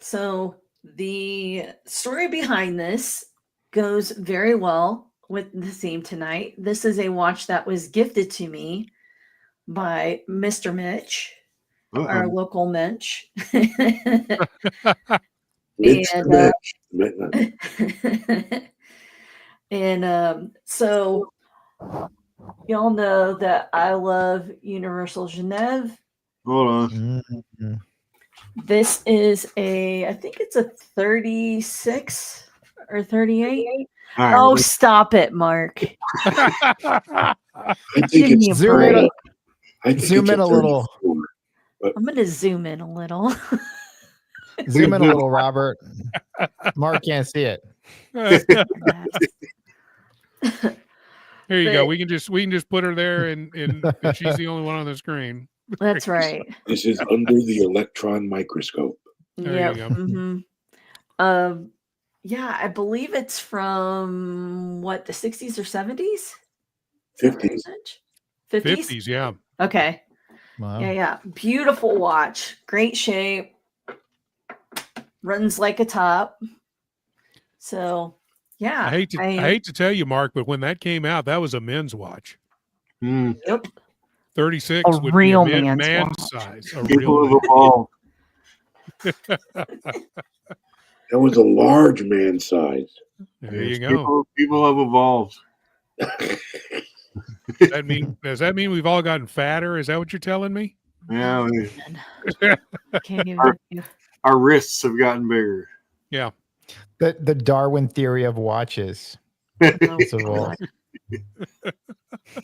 So the story behind this goes very well with the theme tonight. This is a watch that was gifted to me by Mr. Mitch, our local Mitch. Mitch, And, Mitch. and so y'all know that I love Universal Genève. Hold on. Mhm. This is I think it's a 36 or 38. All right, Oh, let's- stop it, Mark. I think Give me it's a Zoom in break. I think Zoom it's in a little. 34. I'm going to zoom in a little. Zoom in a little, Robert. Mark can't see it. Here you go. But- We can just put her there, and she's the only one on the screen. That's right. This is under the electron microscope. There Yep. you go. Mhm. Yeah, I believe it's from what, the 60s or 70s? 50s. 50s? 50s, yeah. Okay. Wow. Yeah. Beautiful watch. Great shape. Runs like a top. So, yeah. I hate to tell you, Mark, but when that came out, that was a men's watch. Yep. 36 A would real be a man's man watch. size. A People real have evolved. That was a large man size. There you Yes, go. People have evolved. Does that mean we've all gotten fatter? Is that what you're telling me? Yeah, Can't even with you. our wrists have gotten bigger. Yeah. The Darwin theory of watches. Oh, So, God.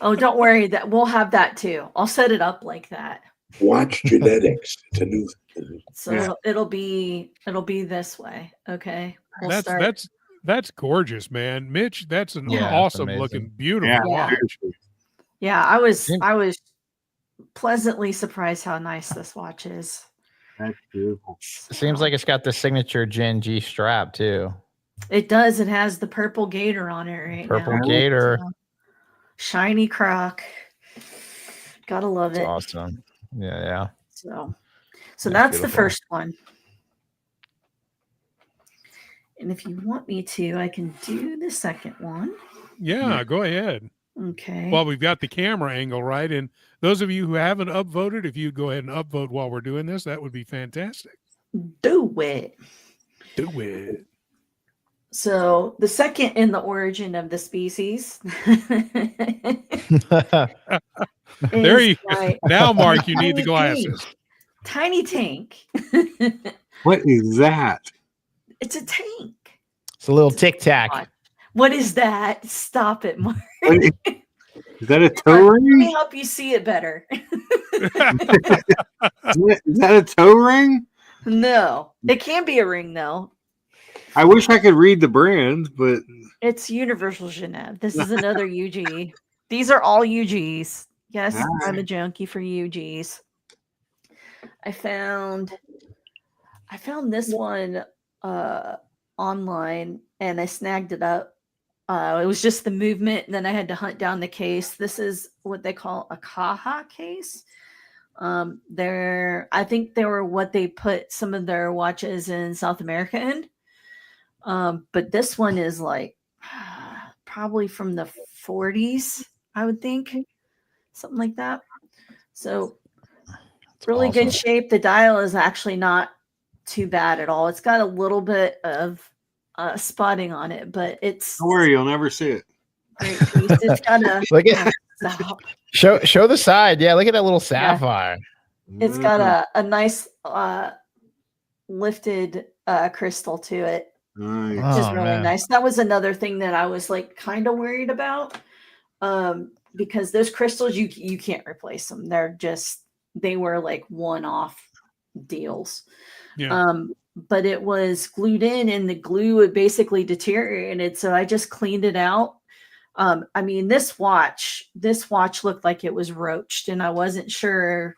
Oh, don't worry. That we'll have that too. I'll set it up like that. Watch genetics. It's a new thing. So Yeah. it'll be this way. Okay. We'll start. That's gorgeous, man. Mitch, that's an Yeah, it's awesome amazing. looking, beautiful Yeah, watch. seriously. Yeah, I was pleasantly surprised how nice this watch is. That's beautiful. Seems like it's got the signature Gen G strap too. It does. It has the purple gator on it right Purple now. gator. So, shiny croc. Gotta love It's it. awesome. Yeah. So That's that's the beautiful. first one. And if you want me to, I can do the second one. Yeah, go ahead. Okay. Well, we've got the camera angle, right? And those of you who haven't upvoted, if you'd go ahead and upvote while we're doing this, that would be fantastic. Do it. Do it. So the second in the origin of the species. There is you my now, Mark, you need the tiny glasses. Tiny tank. What is that? It's a tank. It's a little tic tac. What is that? Stop it, Mark. Is that a toe Let me ring? help you see it better. Is that a toe ring? No, it can be a ring though. I wish I could read the brand, but It's Universal Genève. This is another UG. These are all UGs. Yes, Nice. I'm a junkie for UGs. I found this one online and I snagged it up. It was just the movement, and then I had to hunt down the case. This is what they call a Caja case. I think they were what they put some of their watches in South America in. But this one is like probably from the 40s, I would think, something like that. So really awesome. good shape. The dial is actually not too bad at all. It's got a little bit of spotting on it, but it's don't worry, you'll never see it. Great piece. It's got a Look at stop. show the side. Yeah, look at that little sapphire. It's got a nice lifted crystal to it, Nice. which is Oh, really man. nice. That was another thing that I was like kind of worried about, because those crystals you can't replace them. They were like one-off deals. Yeah. But it was glued in, and the glue had basically deteriorated, so I just cleaned it out. I mean, this watch looked like it was roached, and I wasn't sure.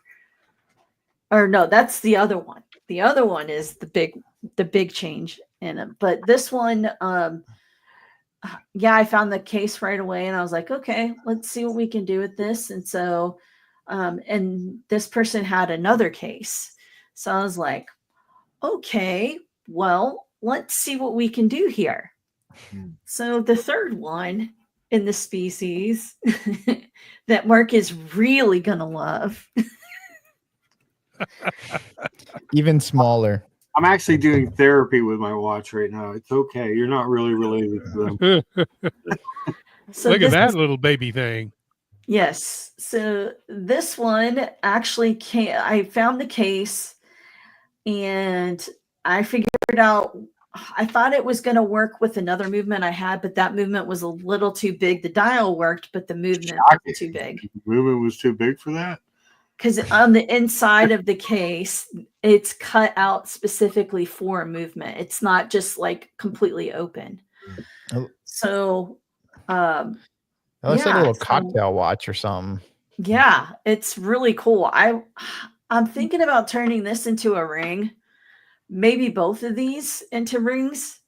Or no, that's the other one. The other one is the big change in it. But this one, I found the case right away, and I was like, okay, let's see what we can do with this. And so, and this person had another case, so I was like, okay, well, let's see what we can do here. So the third one in the species that Mark is really gonna love. Even smaller. I'm actually doing therapy with my watch right now. It's okay. You're not really related to them. So Look at this that is- little baby thing. Yes. So this one actually came, I found the case and I figured out, I thought it was going to work with another movement I had, but that movement was a little too big. The dial worked, but the movement was too big. The movement was too big for that. Because on the inside of the case, it's cut out specifically for a movement. It's not just like completely open. Oh. So, It looks like a yeah, little so- cocktail watch or something. yeah, it's really cool. I'm thinking about turning this into a ring, maybe both of these into rings,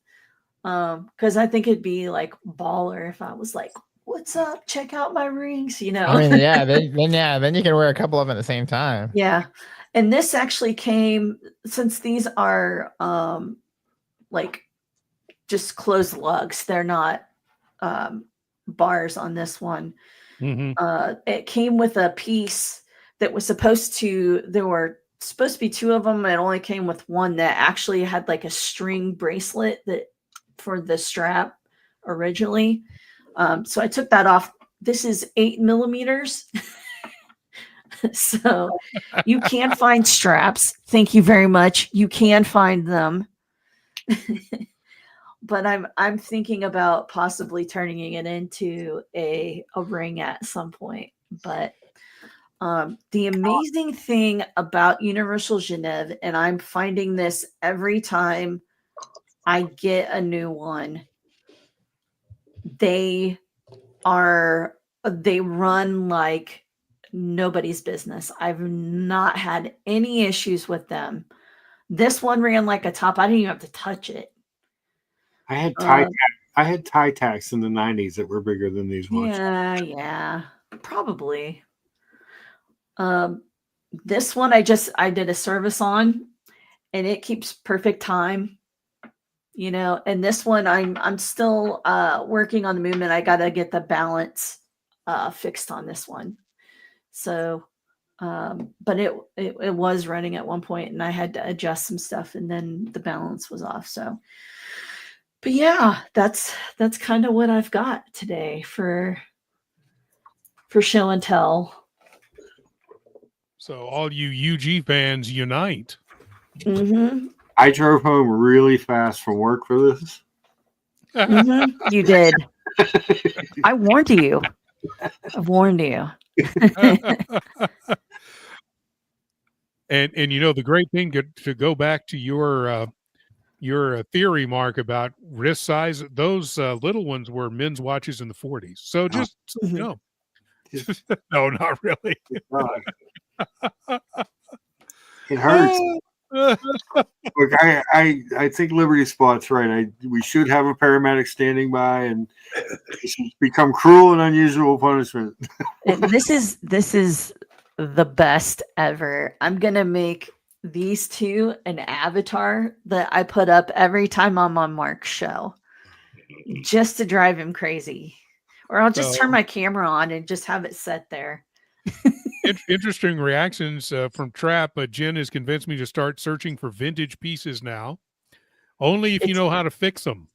because I think it'd be like baller if I was like, "What's up? Check out my rings," you know. I mean, yeah, then you can wear a couple of them at the same time. Yeah. And this actually came, since these are like just closed lugs, they're not bars on this one. Mhm. It came with a piece that was there were supposed to be two of them. It only came with one that actually had like a string bracelet that for the strap originally. So I took that off. This is 8 millimeters. So you can find straps. Thank you very much. You can find them. But I'm thinking about possibly turning it into a ring at some point. But the amazing thing about Universal Genève, and I'm finding this every time I get a new one, they run like nobody's business. I've not had any issues with them. This one ran like a top. I didn't even have to touch it. I had tie tacks in the 90s that were bigger than these watches. Yeah, probably. This one I did a service on, and it keeps perfect time. You know, and this one I'm still working on the movement. I got to get the balance fixed on this one. So, but it was running at one point, and I had to adjust some stuff, and then the balance was off. So, but yeah, that's kind of what I've got today for show and tell. So all you UG fans unite. Mm-hmm. I drove home really fast from work for this. Mm-hmm. You did. I warned you. I warned you. And you know, the great thing to go back to your theory, Mark, about wrist size, those little ones were men's watches in the 40s. So just so you know. No, not really. It hurts. Look, I think Liberty Spot's right. We should have a paramedic standing by, and it should become cruel and unusual punishment. This is the best ever. I'm gonna make these two an avatar that I put up every time I'm on Mark's show, just to drive him crazy. Or I'll just turn my camera on and just have it set there. Interesting reactions from Trap, but Jen has convinced me to start searching for vintage pieces now. Only if you know how to fix them.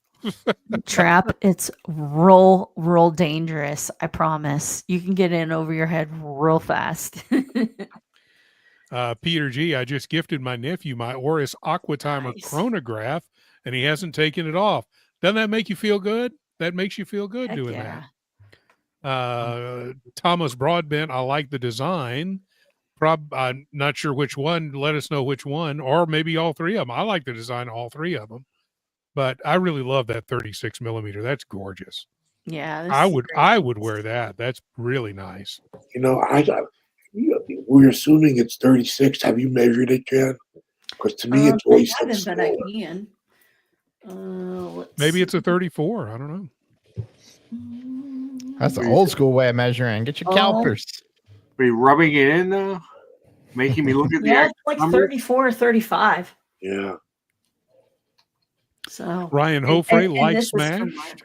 Trap. It's real dangerous. I promise. You can get in over your head real fast. Peter G, I just gifted my nephew my Oris Aqua Timer Nice. chronograph, and he hasn't taken it off. Doesn't that make you feel good? That makes you feel good Heck doing yeah. that. Thomas Broadbent, I like the design. I'm not sure which one. Let us know which one, or maybe all three of them. I like the design of all three of them, but I really love that 36 millimeter. That's gorgeous. Yeah. This I is a would great I would piece. wear that. That's really nice. You know, we're assuming it's 36. Have you measured it, Jen? Because to me, it's I always haven't, but I smaller. can. Let's Maybe it's see. a 34. I don't know. That's the old school way of measuring. Get your Oh. calipers. Are you rubbing it in though? Making me look at the Yeah, actual it's like numbers? 34 or 35. Yeah. So Ryan and Hofre, like this is from smashed. Mark.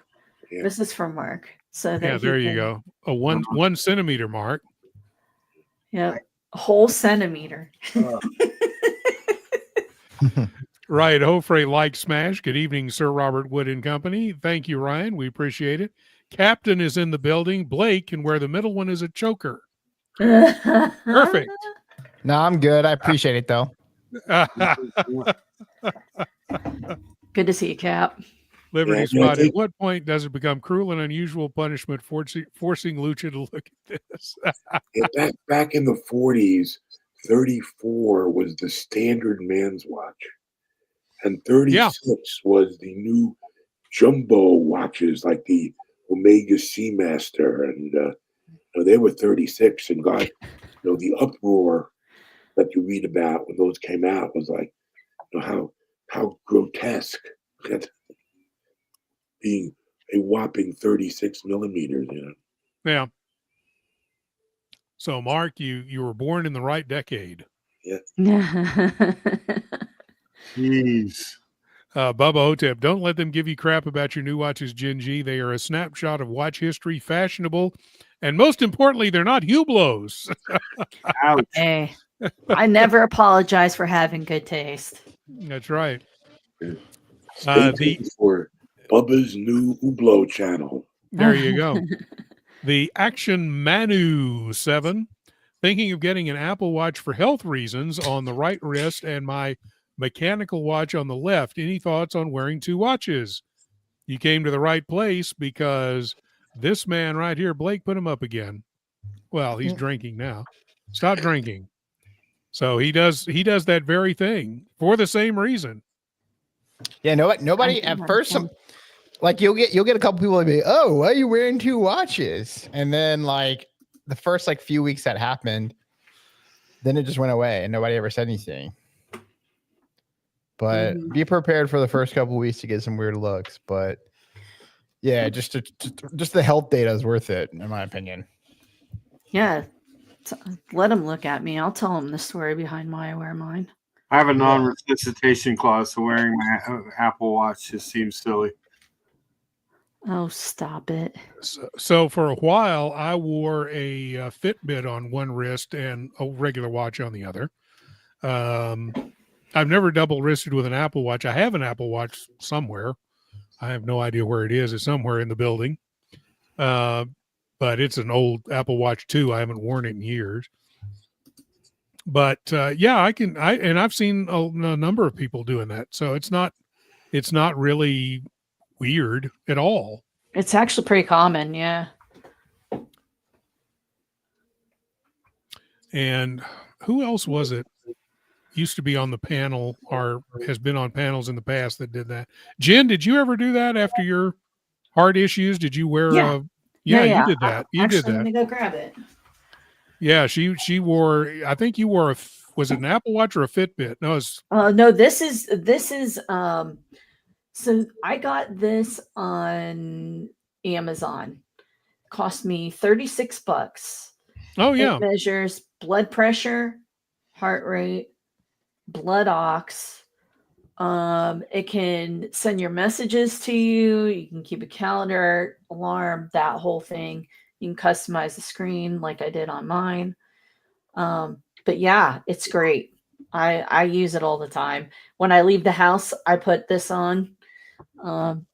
Yeah. This is from Mark. So that Yeah, he there you can- go. A 1 centimeter mark. Yep. A whole centimeter. Ryan Hofre, like smash. Good evening, Sir Robert Wood and Company. Thank you, Ryan. We appreciate it. Captain is in the building. Blake, and where the middle one is a choker. Perfect. No, I'm good. I appreciate it though. Good to see you, Cap. Liberty Yeah, Spot. I think- At what point does it become cruel and unusual punishment forcing Lucha to look at this? Yeah, back in the 40s, 34 was the standard man's watch, and 36 was the new jumbo watches, like the Omega Seamaster, and they were 36. And God, the uproar that you read about when those came out was like, how grotesque that being a whopping 36 millimeters. Yeah. So, Mark, you were born in the right decade. Jeez. Bubba Hotep, don't let them give you crap about your new watches, Gen G. They are a snapshot of watch history, fashionable, and most importantly, they're not Hublots. Ouch. Hey, I never apologize for having good taste. That's right. Stay tuned for Bubba's new Hublot channel. There you go. The Action Manu 7. Thinking of getting an Apple Watch for health reasons on the right wrist and my mechanical watch on the left. Any thoughts on wearing two watches? You came to the right place because this man right here, Blake, put him up again. Well, he's drinking now. Stop drinking. So he does that very thing for the same reason. Yeah, nobody at first. Like you'll get a couple people that be, oh, why are you wearing two watches? And then like the first few weeks that happened, then it just went away and nobody ever said anything. But be prepared for the first couple of weeks to get some weird looks. But yeah, just the health data is worth it, in my opinion. Yeah. Let them look at me. I'll tell them the story behind why I wear mine. I have a non-resuscitation clause, so wearing my Apple Watch just seems silly. Oh, stop it. So for a while, I wore a Fitbit on one wrist and a regular watch on the other. I've never double wristed with an Apple Watch. I have an Apple Watch somewhere. I have no idea where it is. It's somewhere in the building. But it's an old Apple Watch 2. I haven't worn it in years. But I've seen a number of people doing that. So it's not really weird at all. It's actually pretty common, yeah. And who else was it? Used to be on the panel or has been on panels in the past that did that. Jen, did you ever do that after your heart issues? Did you wear you did that. You did that. I'm gonna go grab it. Yeah, she wore, I think you wore was it an Apple Watch or a Fitbit? No, it's no, this is so I got this on Amazon. Cost me $36. Oh yeah. It measures blood pressure, heart rate, blood ox. It can send your messages to you. You can keep a calendar, alarm, that whole thing. You can customize the screen like I did on mine. But yeah, it's great. I use it all the time. When I leave the house, I put this on.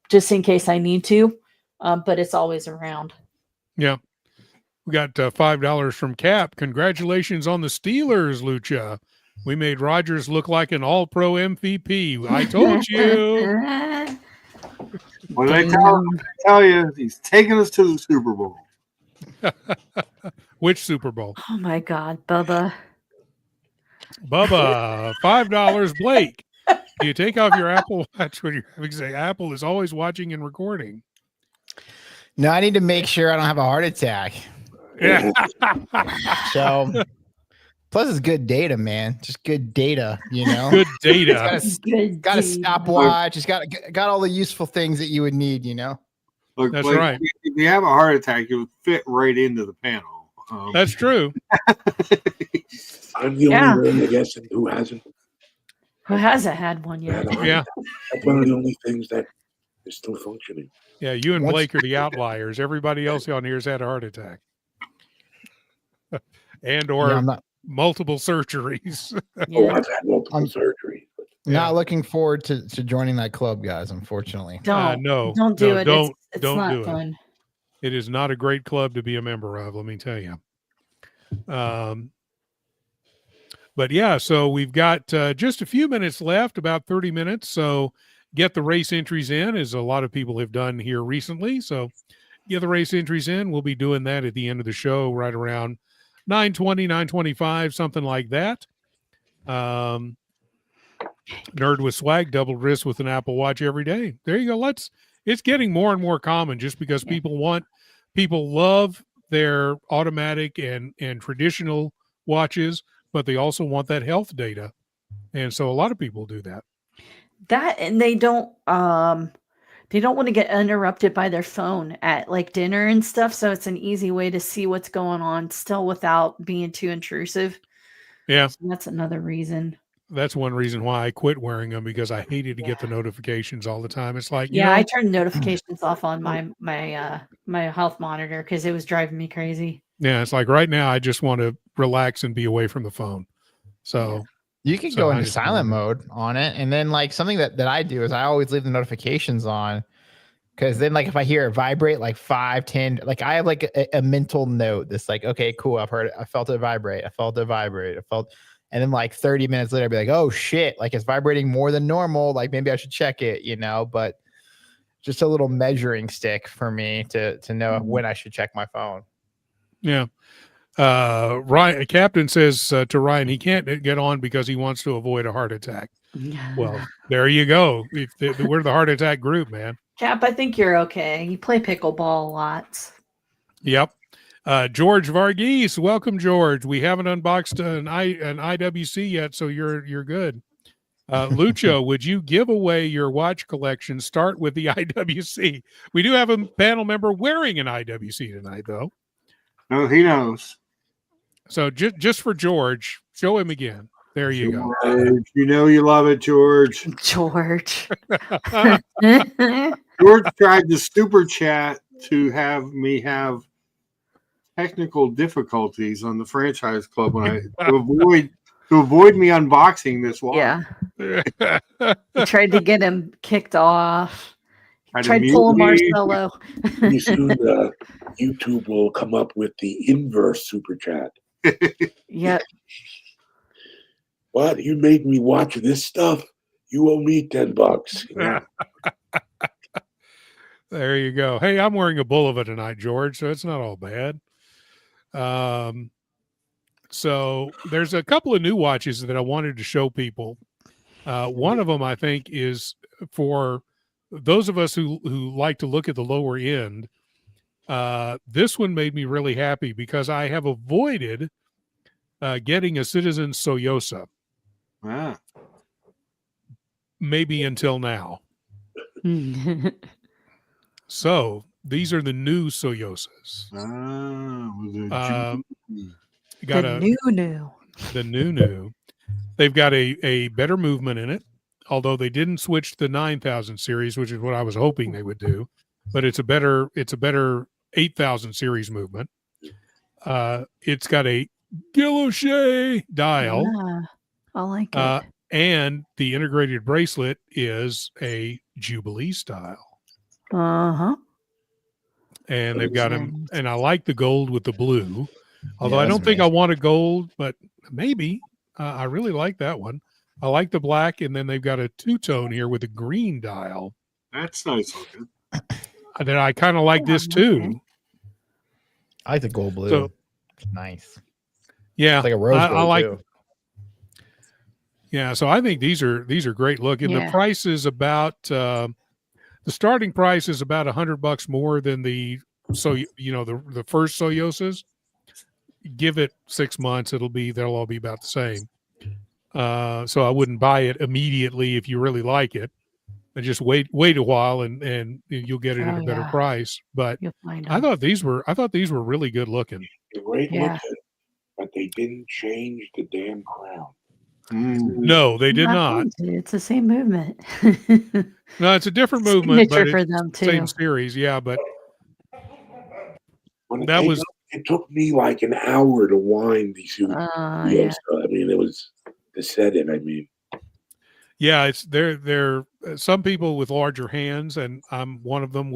just in case I need to. But it's always around. Yeah. We got $5 from Cap. Congratulations on the Steelers, Lucha. We made Rodgers look like an all-pro MVP. I told you. What did I tell you? He's taking us to the Super Bowl. Which Super Bowl? Oh my God, Bubba. Bubba, $5. Blake, do you take off your Apple Watch when you're having say Apple is always watching and recording? No, I need to make sure I don't have a heart attack. Yeah. So, plus it's good data, man. Just good data, you know. Good data. It's got a stopwatch. It's got all the useful things that you would need, you know. Look, That's like, right. If you have a heart attack, you'll fit right into the panel. That's true. I'm the only one, I guess, who hasn't had one yet? Yeah. That's one of the only things that is still functioning. Yeah, you and Blake are the outliers. Everybody else on here has had a heart attack. or multiple surgeries. Oh, I've had multiple surgeries. Not looking forward to joining that club, guys, unfortunately. Don't do it. It's not do fun. It is not a great club to be a member of, let me tell you. But yeah, so we've got just a few minutes left, about 30 minutes. So get the race entries in, as a lot of people have done here recently. So get the race entries in. We'll be doing that at the end of the show, right around 9:20, 9:25, something like that. Nerd with swag, double wrist with an Apple Watch every day. There you go. It's getting more and more common just because people love their automatic and traditional watches, but they also want that health data. And so a lot of people do that. And they don't want to get interrupted by their phone at like dinner and stuff. So it's an easy way to see what's going on still without being too intrusive. Yeah. So that's another reason. That's one reason why I quit wearing them, because I hated to get the notifications all the time. It's like, I turned notifications off on my health monitor because it was driving me crazy. Yeah, it's like right now I just want to relax and be away from the phone. So you can go into silent mode on it, and then like something that I do is I always leave the notifications on, because then like if I hear it vibrate like 5, 10, like I have like a mental note that's like, okay, cool, I've heard it, I felt it vibrate, and then like 30 minutes later, I'd be like, oh shit, like it's vibrating more than normal. Like maybe I should check it, you know, but just a little measuring stick for me to know when I should check my phone. Yeah. Ryan, Captain says to Ryan, he can't get on because he wants to avoid a heart attack. Well, there you go. We're the heart attack group, man. Cap, I think you're okay. You play pickleball a lot. Yep. George Varghese, welcome, George. We haven't unboxed an IWC yet, so you're good. Lucha, would you give away your watch collection? Start with the IWC. We do have a panel member wearing an IWC tonight, though. No, he knows. So just for George, show him again. There you go. You know you love it, George. George. George tried to super chat to have me have technical difficulties on the franchise club when to avoid me unboxing this watch. Yeah. He tried to get him kicked off. Tried to pull a Marcelo. Pretty soon YouTube will come up with the inverse super chat. Yep. What? You made me watch this stuff? You owe me $10. Yeah. There you go. Hey, I'm wearing a Bulova tonight, George, so it's not all bad. So there's a couple of new watches that I wanted to show people. One of them, I think, is for those of us who like to look at the lower end. This one made me really happy because I have avoided getting a Citizen Soyosa. Ah. Maybe until now. So these are the new Soyosas. Got the new. They've got a better movement in it, although they didn't switch to the 9000 series, which is what I was hoping they would do. But it's a better 8000 series movement. It's got a Guilloche dial. Yeah, I like it. And the integrated bracelet is a Jubilee style. Uh-huh. And they've Very got them, nice. and I like the gold with the blue. Although Yeah, I that's don't think I amazing. want a gold, but maybe. I really like that one. I like the black, and then they've got a two-tone here with a green dial. That's nice looking. And then I kind of like this Yeah, too. okay. I like the gold blue. So- It's nice. Yeah, It's like a rose I gold like. too. Yeah, so I think these are great looking. The Yeah. price is about the starting price is about $100 more than the the first Soyosas. Give it 6 months, they'll all be about the same. So I wouldn't buy it immediately if you really like it, and just wait a while and you'll get it at a better price. But You'll find I them. thought these were really good looking. They're great Yeah. looking, but they didn't change the damn crown. No, they did not. It's the same movement. No, it's a different movement, but Signature for it's them the same too. series. Yeah, but When that was it took me like an hour to wind these two. Yeah. I mean, it was to set it. I mean, yeah. It's they're some people with larger hands, and I'm one of them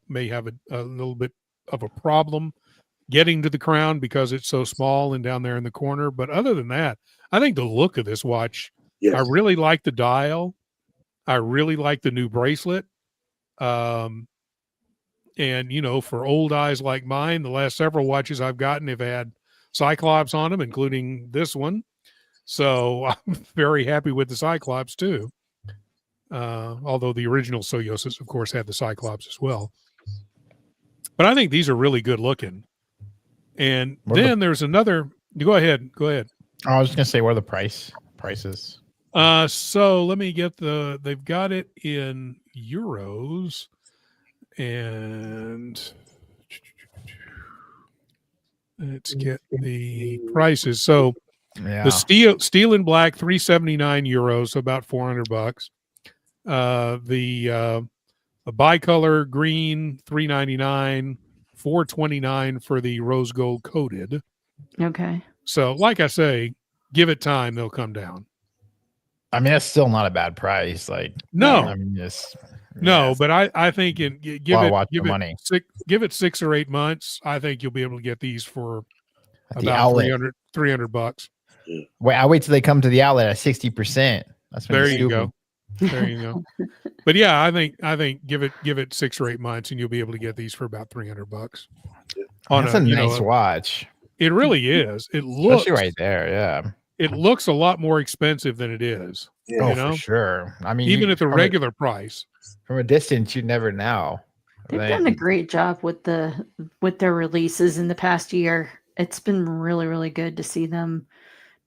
may have a little bit of a problem getting to the crown because it's so small and down there in the corner. But other than that, I think the look of this watch. yes, I really like the dial. I really like the new bracelet. And for old eyes like mine, the last several watches I've gotten have had Cyclops on them, including this one. So I'm very happy with the Cyclops too. Although the original Soyosas, of course, had the Cyclops as well. But I think these are really good looking. And then there's another. Go ahead. I was just gonna say, what are the prices? So let me get they've got it in euros, and let's get the prices. So Yeah. the steel and black, 379 euros, so about $400. The bicolor green, 399, 429 for the rose gold coated. Okay. So like I say, give it time, they'll come down. I mean, that's still not a bad price. Like, No. I mean, just No, but I think give it 6 or 8 months. I think you'll be able to get these for at the about outlet. $300. Wait, I wait till they come to the outlet at 60%. That's There you go. There you go. But yeah, I think give it 6 or 8 months, and you'll be able to get these for about $300. That's a nice watch. It really is. It looks Especially right there. Yeah. It looks a lot more expensive than it is. Yeah. For sure. I mean, even at the regular price. From a distance, you'd never know. They've done a great job with their releases in the past year. It's been really, really good to see them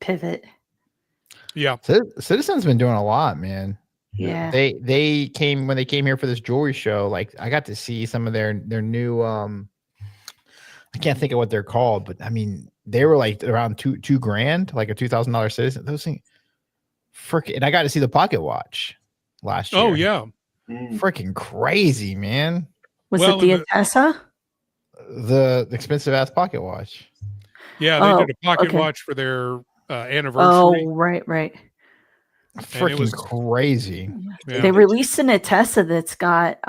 pivot. Yeah. Citizen's been doing a lot, man. Yeah. They came when they came here for this jewelry show. Like, I got to see some of their new I can't think of what they're called, but I mean, they were like around $2,000, like a $2,000 Citizen. Those things, and I got to see the pocket watch last year. Oh yeah, freaking crazy, man. Was it the Atessa? The expensive ass pocket watch. Yeah, they did a pocket watch for their anniversary. Oh, right. Freaking crazy. Yeah. They released an Atessa that's got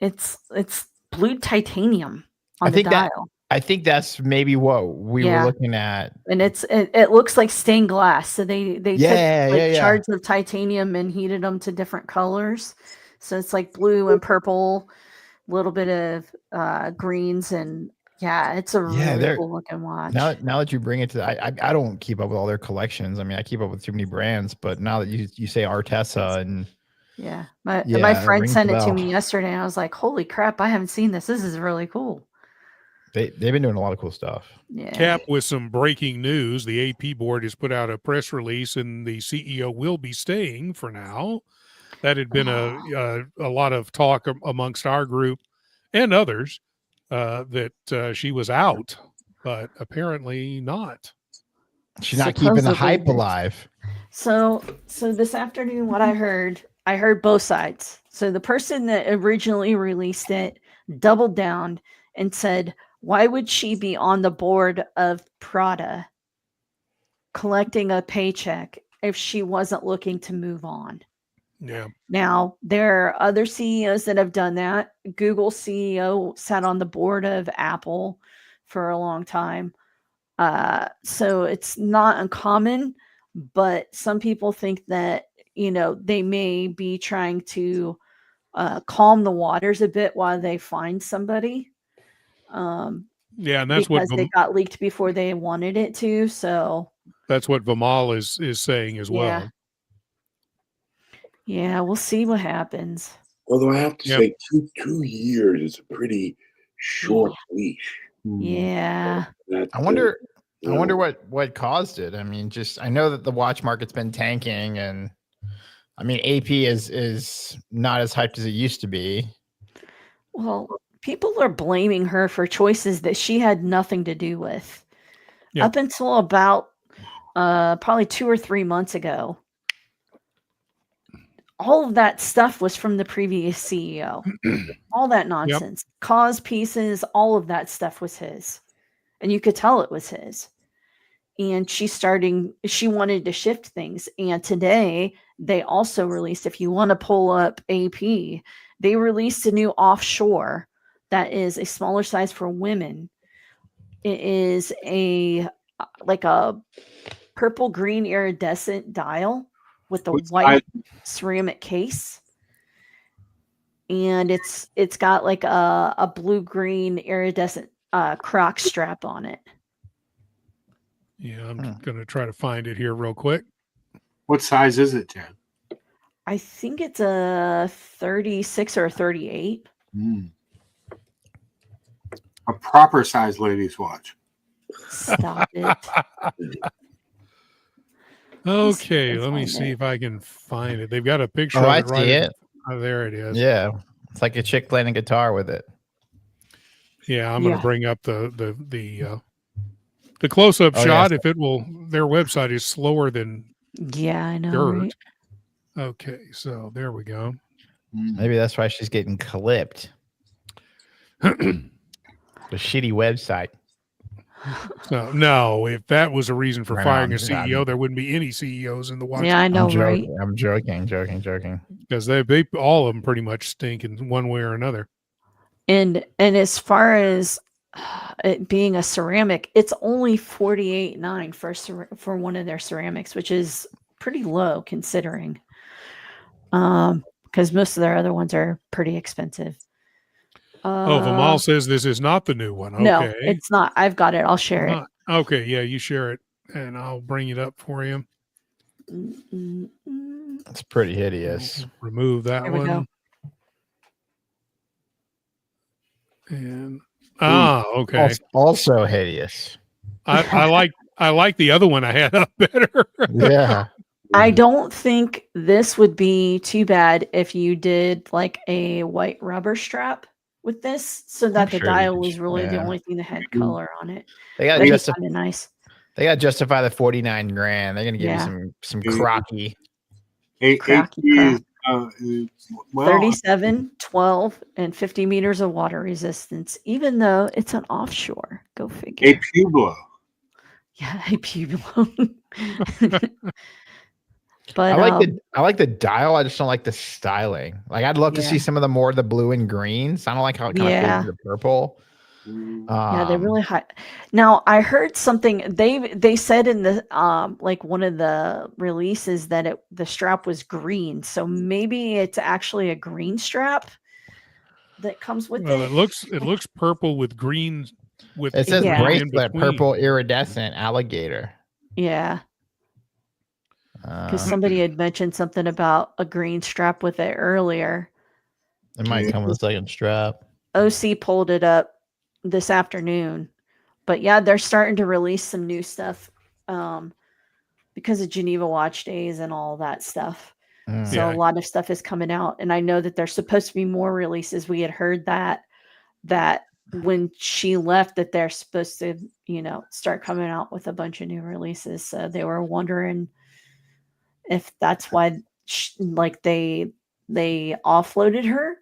it's blue titanium on the dial. I think that's maybe what we were looking at. And it looks like stained glass. So they took shards of titanium and heated them to different colors. So it's like blue and purple, a little bit of greens, and it's a really cool looking watch. Now that you bring it to, I don't keep up with all their collections. I mean, I keep up with too many brands, but now that you say Artessa and my friend sent it to me yesterday, and I was like, holy crap, I haven't seen this. This is really cool. They've been doing a lot of cool stuff. Yeah. Cap with some breaking news. The AP board has put out a press release, and the CEO will be staying for now. That had been a lot of talk amongst our group and others that she was out, but apparently not. She's not keeping the hype alive. So this afternoon, what I heard both sides. So the person that originally released it doubled down and said, why would she be on the board of Prada collecting a paycheck if she wasn't looking to move on? Yeah. Now, there are other CEOs that have done that. Google CEO sat on the board of Apple for a long time. So it's not uncommon, but some people think that, they may be trying to calm the waters a bit while they find somebody. Yeah, and that's what Because they got leaked before they wanted it to. So that's what Vimal is saying as well. Yeah, we'll see what happens. Although I have to Yep. say, 2 years is a pretty short leash. Yeah. I wonder what caused it. I mean, I know that the watch market's been tanking, and I mean, AP is not as hyped as it used to be. Well, people are blaming her for choices that she had nothing to do with. Yep. Up until about probably 2 or 3 months ago. All of that stuff was from the previous CEO. All that nonsense. Yep. Cause pieces, all of that stuff was his. And you could tell it was his. And she wanted to shift things. And today they also released, if you want to pull up AP, they released a new offshore that is a smaller size for women. It is like a purple green iridescent dial with the white ceramic case. And it's got like a blue green iridescent croc strap on it. Yeah, I'm going to try to find it here real quick. What size is it, Jen? I think it's a 36 or a 38. A proper size ladies watch. Stop it. Okay, let me see if I can find it. They've got a picture of I it right see it. Oh, there it is. Yeah. It's like a chick playing a guitar with it. Yeah, I'm going to bring up the close-up shot. If it will, their website is slower than I know. dirt. Right? Okay, so there we go. Maybe that's why she's getting clipped. The shitty website. So no, if that was a reason for firing a CEO, there wouldn't be any CEOs in the watch. Yeah, I know, right? I'm joking. Because they all of them pretty much stink in one way or another. And as far as it being a ceramic, it's only $48.9 for one of their ceramics, which is pretty low considering. Because most of their other ones are pretty expensive. Vimal says this is not the new one. Okay. No, it's not. I've got it. I'll share it. Okay, yeah, you share it, and I'll bring it up for you. It's pretty hideous. Remove that There we one. go. And okay. Also hideous. I like the other one I had up better. Yeah. I don't think this would be too bad if you did like a white rubber strap with this, so that the dial was really the only thing that had color on it. They got kind of nice. They got to justify the $49,000. They're gonna give you some crocky. Crocky. 37, 12, and 50 meters of water resistance, even though it's an offshore. Go figure. A Pueblo. Yeah, a Pueblo. But I like the dial. I just don't like the styling. Like I'd love to see some of the blue and greens. I don't like how it kind of fades into purple. Yeah, they're really high. Now I heard something they said in the like one of the releases that the strap was green, so maybe it's actually a green strap that comes with it. It looks purple with green. It says bracelet, purple iridescent alligator. Yeah. Because somebody had mentioned something about a green strap with it earlier. It might come with a second strap. OC pulled it up this afternoon. But yeah, they're starting to release some new stuff because of Geneva Watch Days and all that stuff. So a lot of stuff is coming out. And I know that there's supposed to be more releases. We had heard that when she left that they're supposed to, start coming out with a bunch of new releases. So they were wondering if that's why they offloaded her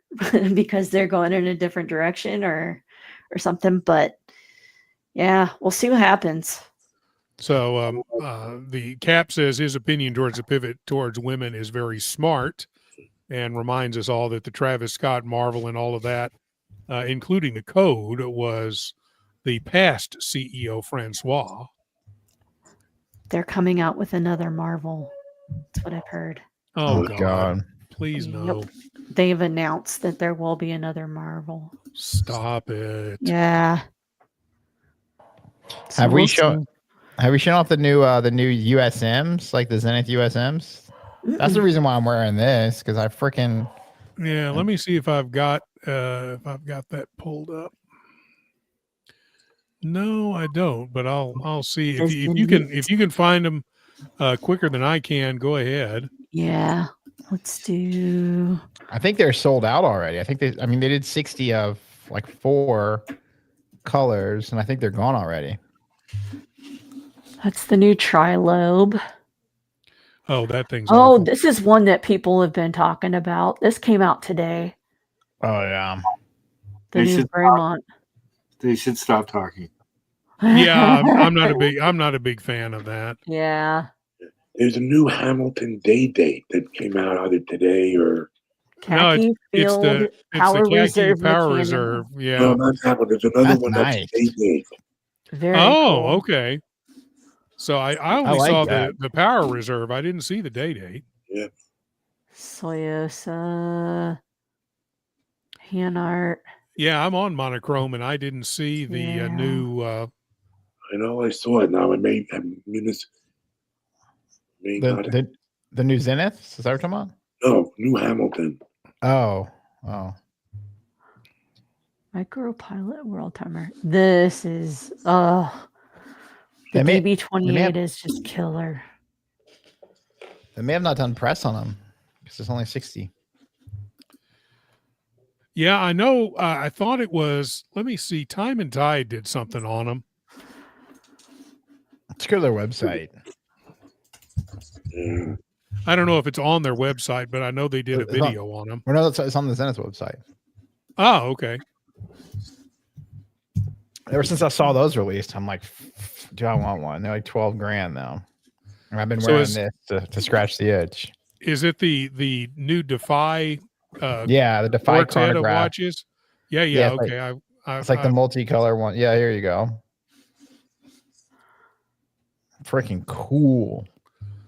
because they're going in a different direction or something. But yeah, we'll see what happens. So the Cap says his opinion towards the pivot towards women is very smart. and reminds us all that the Travis Scott Marvel and all of that, including the code, was the past CEO Francois. They're coming out with another Marvel. That's what I've heard. Oh God. Please no. Yep. They've announced that there will be another Marvel. Stop it. Yeah. So Have we'll we shown see. off the new USMs, like the Zenith USMs? That's the reason why I'm wearing this, because I freaking Yeah, let me see if I've got that pulled up. No, I don't, but I'll see if you can find them quicker than I can. Go ahead. Yeah. Let's do. I think they're sold out already. I think they did 60 of like 4 colors, and I think they're gone already. That's the new trilobe. Oh, that thing's Oh, awful. this is one that people have been talking about. This came out today. Oh yeah. The new Fremont. They should stop talking. Yeah, I'm not a big fan of that. Yeah. There's a new Hamilton day date that came out either today or. Khaki it's the Khaki Reserve Power mechanical. Reserve. Yeah. No, not that one. There's another That's one nice. that's day date. Very Oh, cool. okay. So I only like saw that. the Power Reserve. I didn't see the day date. Yeah. Soyosa. Hand art. Yeah, I'm on monochrome, and I didn't see the new. I know I saw it now. It may have The new Zenith? Is that what you're talking about? No, new Hamilton. Oh. Micropilot world timer. This is the DB28 is just killer. They may have not done press on them because it's only 60. Yeah, I know. I thought it was. Let me see. Time and Tide did something on them. Let's go to their website. Yeah. I don't know if it's on their website, but I know they did a video on them. Well, no, it's on the Zenith website. Oh, okay. Ever since I saw those released, I'm like, do I want one? They're like $12,000 now. And I've been wearing this to scratch the itch. Is it the new Defy? Yeah, the Defy chronograph watches. Yeah. Okay, it's like the multicolor one. Yeah, here you go. Freaking cool.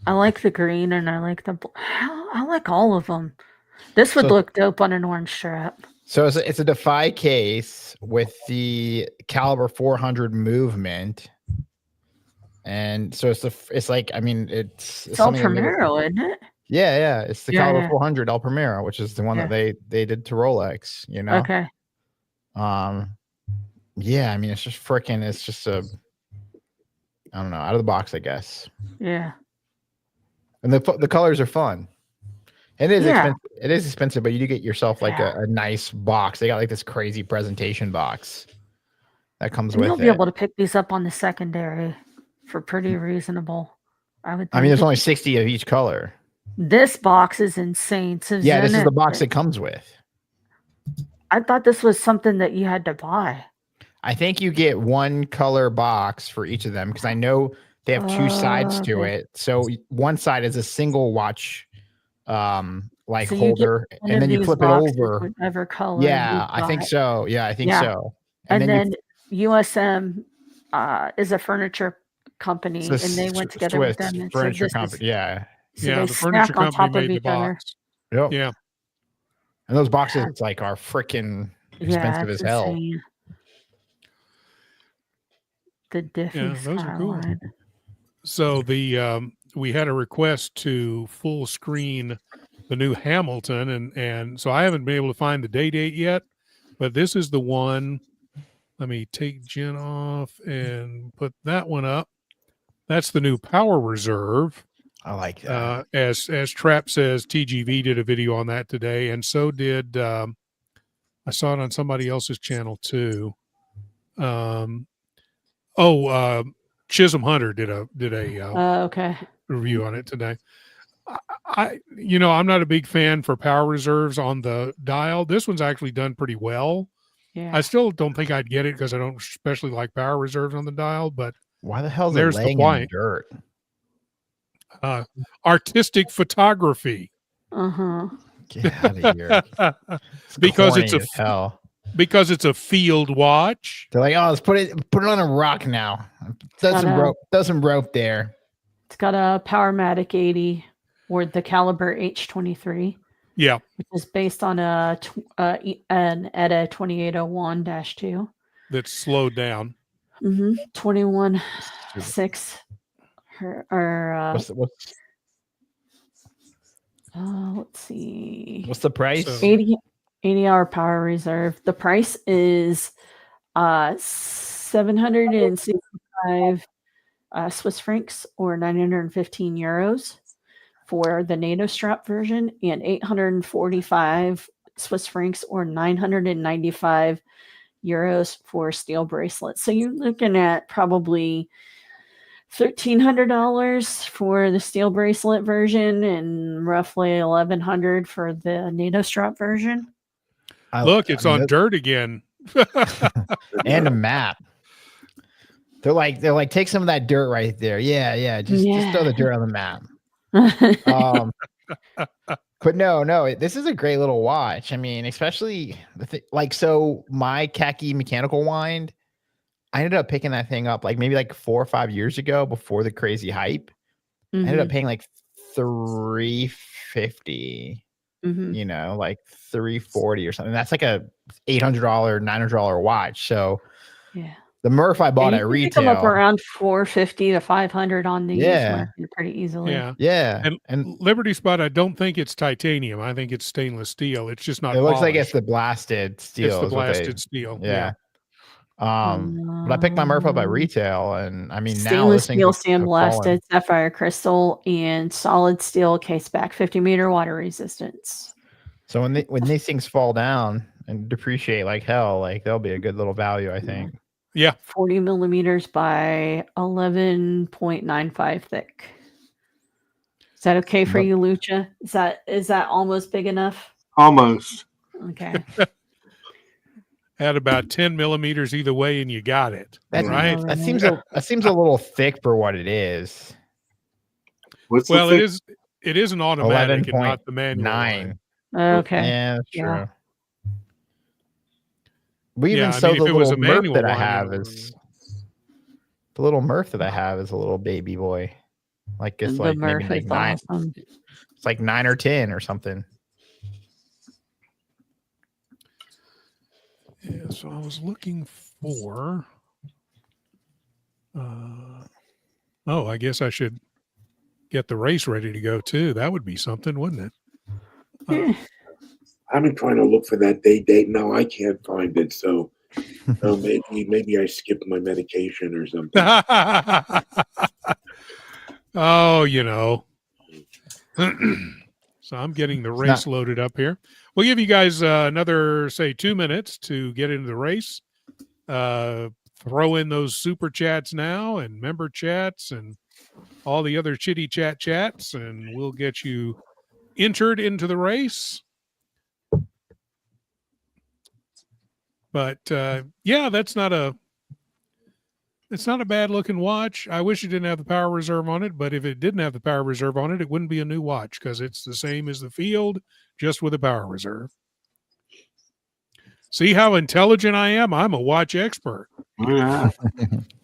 I like the green and I like I like all of them. This would look dope on an orange strap. So it's a Defy case with the caliber 400 movement, and so it's like it's El Primero, isn't it? Yeah, it's the caliber 400 El Primero, which is the one that they did to Rolex. You know. Okay. Yeah, it's just freaking. It's just I don't know, out of the box, I guess. Yeah. And the colors are fun. It is expensive. It is expensive, but you do get yourself like a nice box. They got like this crazy presentation box that comes with it. You'll be able to pick these up on the secondary for pretty reasonable. I would think. There's only 60 of each color. This box is insane. So yeah, this is the box it comes with. I thought this was something that you had to buy. I think you get one color box for each of them because I know they have 2 sides to it. So one side is a single watch holder, and then you flip it over. Whatever color. Yeah, I think so. Yeah, I think so. And then USM is a furniture company, and they went together with them. Furniture company. Yeah. So they the furniture company made the box. Yep. Yeah. And those boxes are freaking expensive as hell. Insane. The Diffie those are cool. Skyline. So we had a request to full screen the new Hamilton, and so I haven't been able to find the date yet, but this is the one. Let me take Jen off and put that one up. That's the new Power Reserve. I like that. As Trap says, TGV did a video on that today, and so did I saw it on somebody else's channel too. Chisholm Hunter did a review on it today. I'm not a big fan for Power Reserves on the dial. This one's actually done pretty well. Yeah. I still don't think I'd get it because I don't especially like Power Reserves on the dial. But why the hell is there's it laying the in the dirt? Artistic photography. Uh-huh. Get out of here. because it's Corny as hell. because it's a field watch. They're like, oh, let's put it on a rock now. Throw some rope there. It's got a Powermatic 80 or the caliber H23. Yeah. Which is based on an ETA 2801-2. That's slowed down. 21.6. Let's see. What's the price? So- 80-hour power reserve. The price is 765 Swiss francs or 915 euros for the NATO strap version, and 845 Swiss francs or 995 euros for steel bracelets. So you're looking at probably $1,300 for the steel bracelet version and roughly $1,100 for the NATO strap version. Look, it's on dirt again. And a map. They're like, take some of that dirt right there. Yeah. Just throw the dirt on the map. But no, this is a great little watch. I mean, especially so my khaki mechanical wind, I ended up picking that thing up maybe 4 or 5 years ago before the crazy hype. I ended up paying $350, $340 or something. That's like a $800, $900 watch. So yeah. The Murph I bought at retail. Come up around $450 to $500 on the used Yeah. market pretty easily. Yeah. And Liberty Spot, I don't think it's titanium. I think it's stainless steel. It's just not. It looks like polished. it's the blasted steel. It's the blasted steel. Yeah. But I picked my Murph up at retail, and I mean stainless now steel sandblasted sapphire crystal and solid steel case back 50-meter water resistance. So when these things fall down and depreciate like hell, they'll be a good little value, I think. Yeah. 40 millimeters by 11.95 thick. Is that okay for you, Lucha? Is that almost big enough? Almost. Okay. At about 10 millimeters either way, and you got it. That's right. That seems a little thick for what it is. It is an automatic and not the manual. 9. Okay. Yeah, that's true. Yeah. We even the little Murph that I one, have is the little Murph that I have is a little baby boy. It's the maybe Murph is 9. Awesome. It's 9 or 10 or something. Yeah, so I was looking for. I guess I should get the race ready to go too. That would be something, wouldn't it? I've been trying to look for that date. No, I can't find it. So maybe I skipped my medication or something. Oh, So I'm getting the race loaded up here. We'll give you guys another, say, 2 minutes to get into the race. Throw in those super chats now and member chats and all the other chitty chats, and we'll get you entered into the race. But it's not a bad looking watch. I wish it didn't have the power reserve on it, but if it didn't have the power reserve on it, it wouldn't be a new watch because it's the same as the Field, just with a power reserve. See how intelligent I am? I'm a watch expert. Yeah.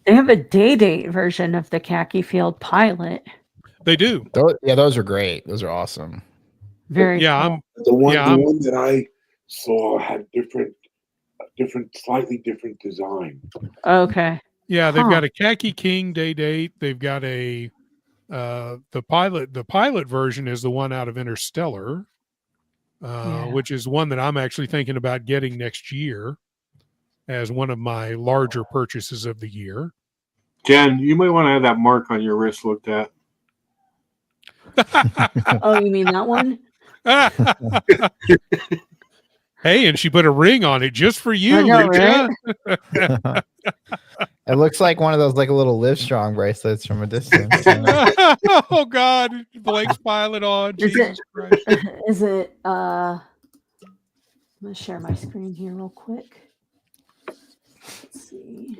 They have a day-date version of the khaki Field Pilot. They do. Those are great. Those are awesome. Very cool. The one that I saw had slightly different design. Okay. Yeah, they've got a Khaki King day date. They've got the pilot version is the one out of Interstellar, which is one that I'm actually thinking about getting next year as one of my larger purchases of the year. Jen, you might want to have that mark on your wrist looked at. Oh, you mean that one? Hey, and she put a ring on it just for you. I know, right? It looks like one of those a little Livestrong bracelets from a distance. Oh God, Blake's pilot on. Jesus Christ. Is it I'm gonna share my screen here real quick. Let's see.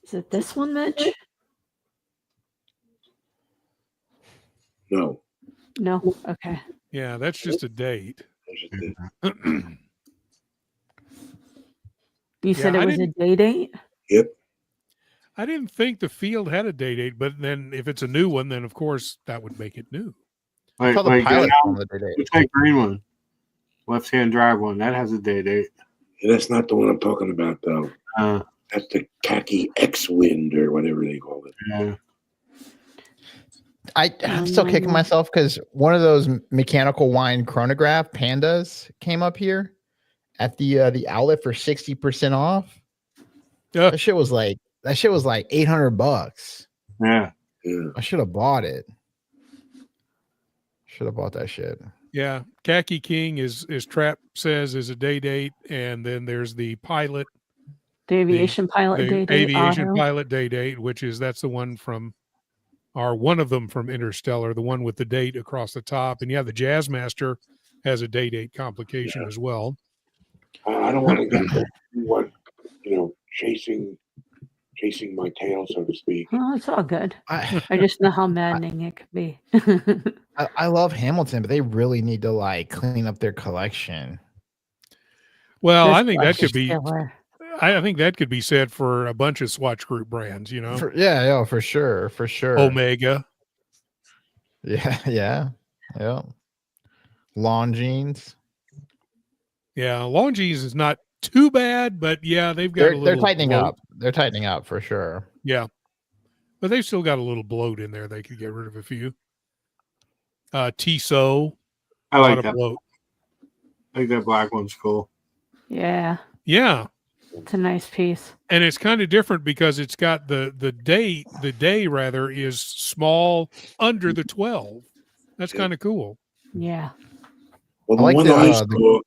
Is it this one, Mitch? No. Okay. Yeah, that's just a date. There's a- You said I it was a didn't. day date? Yep. I didn't think the Field had a day date, but then if it's a new one, then of course that would make it new. I thought the Like pilot that, on the day. it's that green one, left-hand drive one. That has a day date. And that's not the one I'm talking about, though. That's the khaki X-Wind or whatever they call it. Yeah. I'm still kicking myself because one of those mechanical wine chronograph pandas came up here at the outlet for 60% off. Yeah. That shit was like $800. Yeah. Yeah. I should have bought it. Should have bought that shit. Yeah, Khaki King is Trap says is a day date, and then there's the pilot, The aviation pilot the day date. aviation auto. pilot day date, which is that's the one from, or one of them from Interstellar, the one with the date across the top, and yeah, the Jazzmaster has a day date complication as well. I don't want to get anyone, chasing my tail, so to speak. Oh, it's all good. I I just know how maddening it could be. I love Hamilton, but they really need to like clean up their collection. Well, This I think that watch could is be. killer. I think that could be said for a bunch of Swatch Group brands. Yeah, for sure. Omega. Yeah. Longines. Yeah, Longines is not too bad, but yeah, they've got They're tightening bloat. up. They're tightening up for sure. Yeah, but they've still got a little bloat in there. They could get rid of a few. Tissot, I a lot like of that. bloat. I think that black one's cool. Yeah, Yeah, it's a nice piece. and it's kind of different because it's got the day rather is small under the 12. That's kind of cool. Yeah. Well, I like the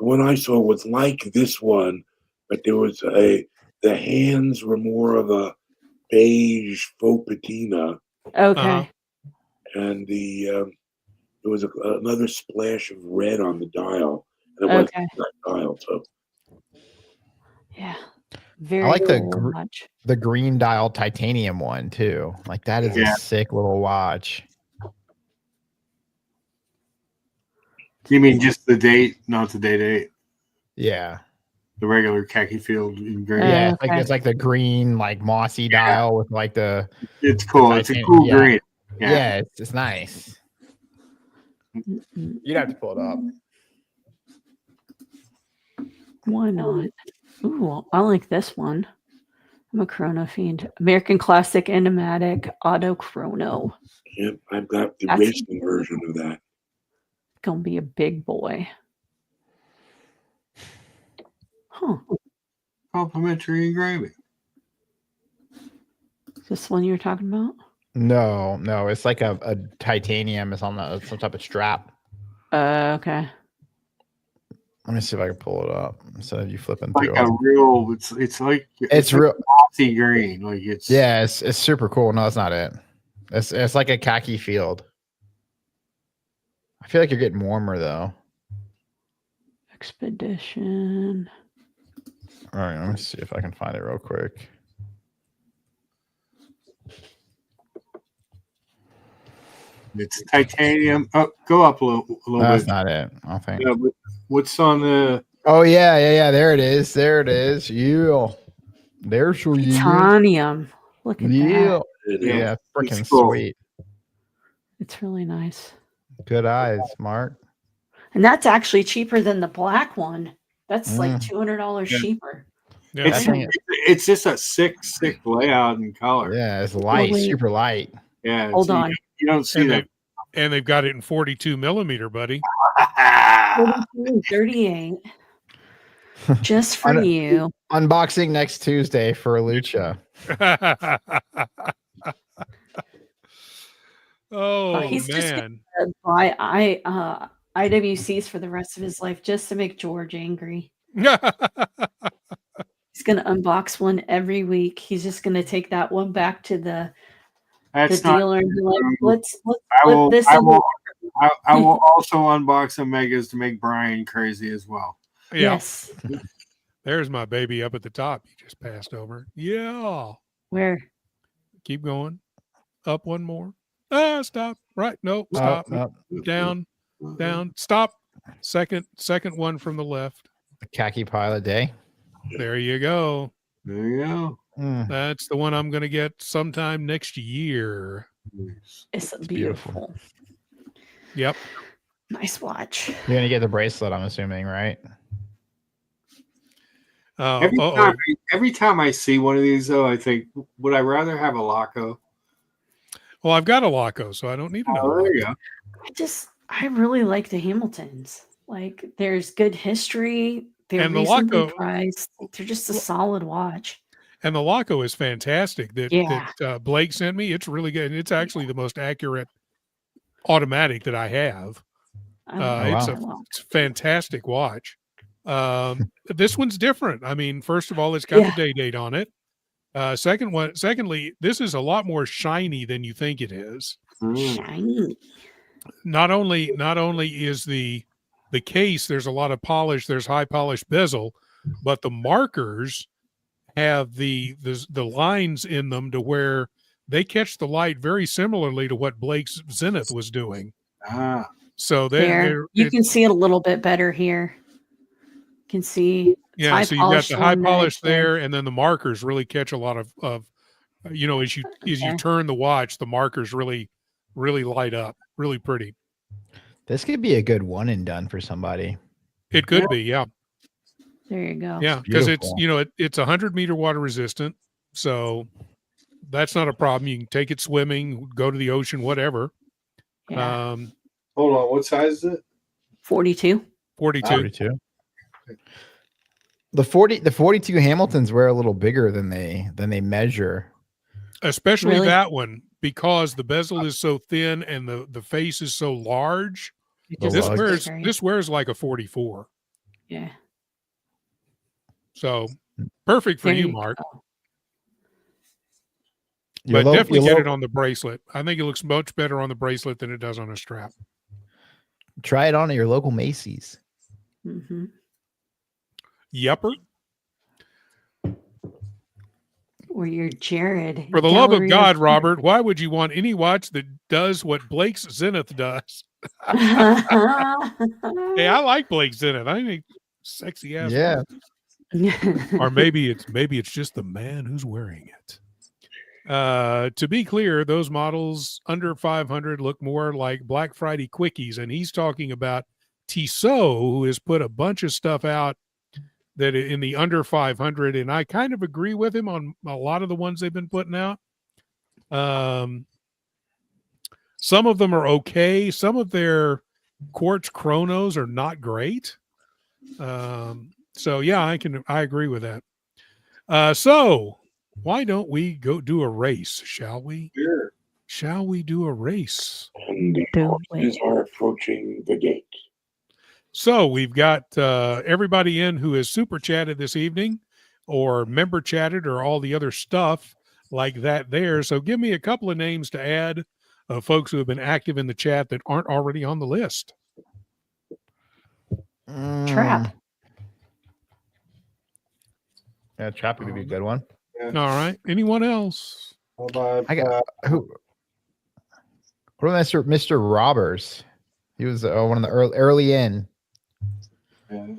one I saw was like this one, but there was the hands were more of a beige faux patina, Okay. and there was another splash of red on the dial, and it went Okay. to that dial. So Yeah. Very I like much. the green dial titanium one too. Like that is Yeah. a sick little watch. You mean just the date, not the day date? Yeah. The regular khaki field in green. Yeah, okay. it's like the green, like mossy dial with like the It's cool. It's a titanium, cool yeah. green. yeah, it's nice. Mm-mm. You'd have to pull it up. Why not? Ooh, I like this one. I'm a chrono fiend. American Classic Enigmatic Auto Chrono. yep, I've got the That's- racing version of that. Gonna be a big boy. Huh. Complimentary engraving. This one you were talking about? No, it's like a titanium. It's on some type of strap. Okay. Let me see if I can pull it up instead of you flipping Like through a it. real. It's like It's like real. mossy green. Like it's Yeah, it's super cool. No, it's not it. It's like a khaki field. I feel like you're getting warmer though. Expedition. All right, let me see if I can find it real quick. It's titanium. Oh, go up a little That's bit. not it. I don't think. Yeah, but what's on the? Oh yeah. There it is. Yeah. There's your Titanium. Look at Yeah. that. Yeah, freaking It's cool. sweet. It's really nice. Good eyes, Mark. And that's actually cheaper than the black one. That's like Mm. $200 Yeah. cheaper. Yeah, It's, I think it's just a sick layout and color. Yeah, it's light, wait. super light. Yeah. Hold on. You don't see and that. they've got it in 42 millimeter, buddy. 42 and 38. Just for I know. you. Unboxing next Tuesday for Lucha. Oh He's just man. Buy IWCs for the rest of his life just to make George angry. He's going to unbox one every week. He's just going to take that one back to the That's not. dealer and be like, let's I flip will. this I over. will. I will also unbox Omegas to make Brian crazy as well. Yeah, Yes. there's my baby up at the top. You just passed over. Yeah. Where? Keep going. Up one more. Stop. Right. No, stop. Down, down, stop. Second one from the left. Khaki Pilot Day. There you go. There you go. That's the one I'm going to get sometime next year. It's beautiful. beautiful. Yep. Nice watch. You're gonna get the bracelet, I'm assuming, right? Every time I see one of these, though, I think, would I rather have a Laco? Well, I've got a Laco, so I don't need another. Oh, there you go. I really like the Hamiltons. Like, there's good history. They're And the reasonably Laco- priced. They're just a solid watch. And the Laco is fantastic that, Yeah. that Blake sent me. It's really good. It's actually the most accurate automatic that I have. It's a fantastic watch. This one's different. I mean, first of all, it's got the day date on it. Secondly, this is a lot more shiny than you think it is. Shiny. Not only is the case, there's a lot of polish, there's high polished bezel, but the markers have the lines in them to where they catch the light very similarly to what Blake's Zenith was doing. So you can see it a little bit better here. You can see. Yeah, so you've got the high polish there, and then the markers really catch a lot of as you turn the watch, the markers really light up, really pretty. This could be a good one and done for somebody. It could be, yeah. There you go. Yeah, because it's it's 100-meter water resistant, so that's not a problem. You can take it swimming, go to the ocean, whatever. Yeah. Hold on, what size is it? 42. 42. The 42 Hamiltons were a little bigger than they measure. Especially that one, because the bezel is so thin and the face is so large. This wears like a 44. Yeah. So perfect for you, Mark. But definitely get it on the bracelet. I think it looks much better on the bracelet than it does on a strap. Try it on at your local Macy's. Mm-hmm. Yepper. Or your Jared. For the love of God, Robert, why would you want any watch that does what Blake's Zenith does? Hey, I like Blake's Zenith. I think sexy ass. Yeah. Or maybe it's just the man who's wearing it. To be clear, those models under 500 look more like Black Friday quickies, and he's talking about Tissot, who has put a bunch of stuff out that in the under 500, and I kind of agree with him on a lot of the ones they've been putting out. Some of them are okay. Some of their quartz chronos are not great. So yeah, I agree with that. So why don't we go do a race, shall we? Sure. Shall we do a race? And the horses are approaching the gate. So we've got everybody in who has super chatted this evening or member chatted or all the other stuff like that there. So give me a couple of names to add of folks who have been active in the chat that aren't already on the list. Trap. Yeah, Trap would be a good one. Yeah. All right. Anyone else? How about I got who? What about Mr. Robbers? He was one of the early in. Yeah.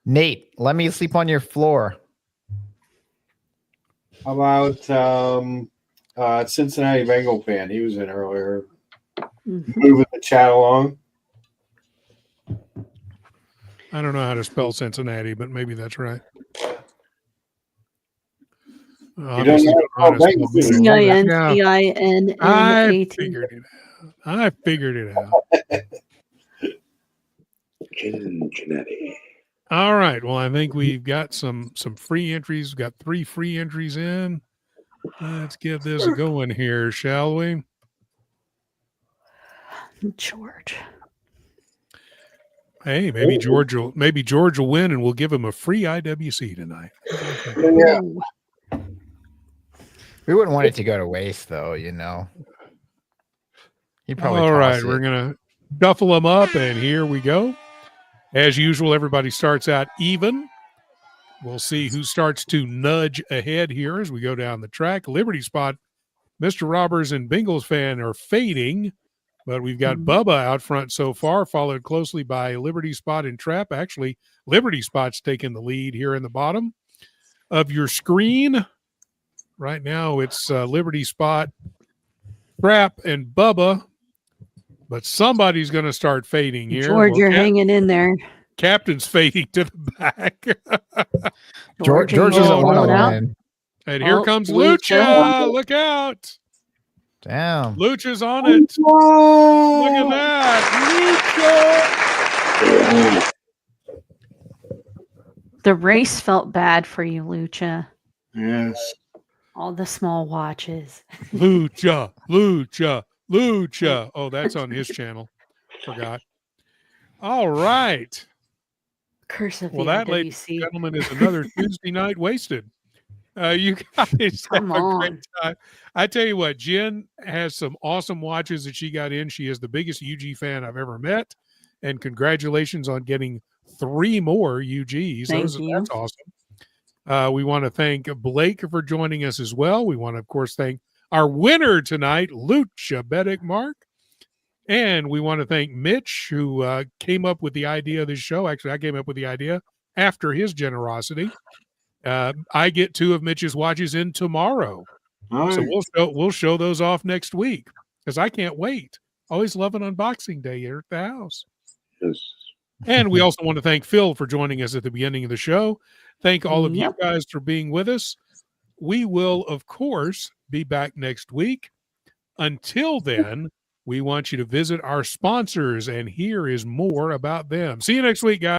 Nate, let me sleep on your floor. How about Cincinnati Bengal fan? He was in earlier. Moving the chat along. I don't know how to spell Cincinnati, but maybe that's right. CINCINNAT. I figured it out. All right. Well, I think we've got some free entries. We've got 3 free entries in. Let's get this going here, shall we? George. Hey, maybe George will win, and we'll give him a free IWC tonight. Yeah. We wouldn't want it to go to waste, though. He'd probably. All right, we're gonna shuffle them up, and here we go. As usual, everybody starts out even. We'll see who starts to nudge ahead here as we go down the track. Liberty Spot Mr. Robbers and Bingles fan are fading, but we've got Bubba out front so far, followed closely by Liberty Spot and Trap. Actually, Liberty Spot's taking the lead here in the bottom of your screen. Right now, it's Liberty Spot, Trap, and Bubba. But somebody's going to start fading here. George, you're hanging in there. Captain's fading to the back. George doesn't want to win. And here comes Lucha. Look out. Damn. Lucha's on it. Look at that. Lucha. The race felt bad for you, Lucha. Yes. All the small watches. Lucha. Oh, that's on his channel. Forgot. All right. Curse of Well, the that, ladies IWC. and gentlemen, is another Tuesday night wasted. You guys Come have a on. great time. I tell you what, Jen has some awesome watches that she got in. She is the biggest UG fan I've ever met. And congratulations on getting 3 more UGs. Thank you. That's awesome. We want to thank Blake for joining us as well. We want to, of course, thank our winner tonight, Lucha Bedick Mark. And we want to thank Mitch, who came up with the idea of this show. Actually, I came up with the idea after his generosity. I get 2 of Mitch's watches in tomorrow. Nice. So we'll show those off next week because I can't wait. Always love an unboxing day here at the house. Yes. And we also want to thank Phil for joining us at the beginning of the show. Thank all of you guys for being with us. We will, of course, be back next week. Until then, we want you to visit our sponsors, and here is more about them. See you next week, guys.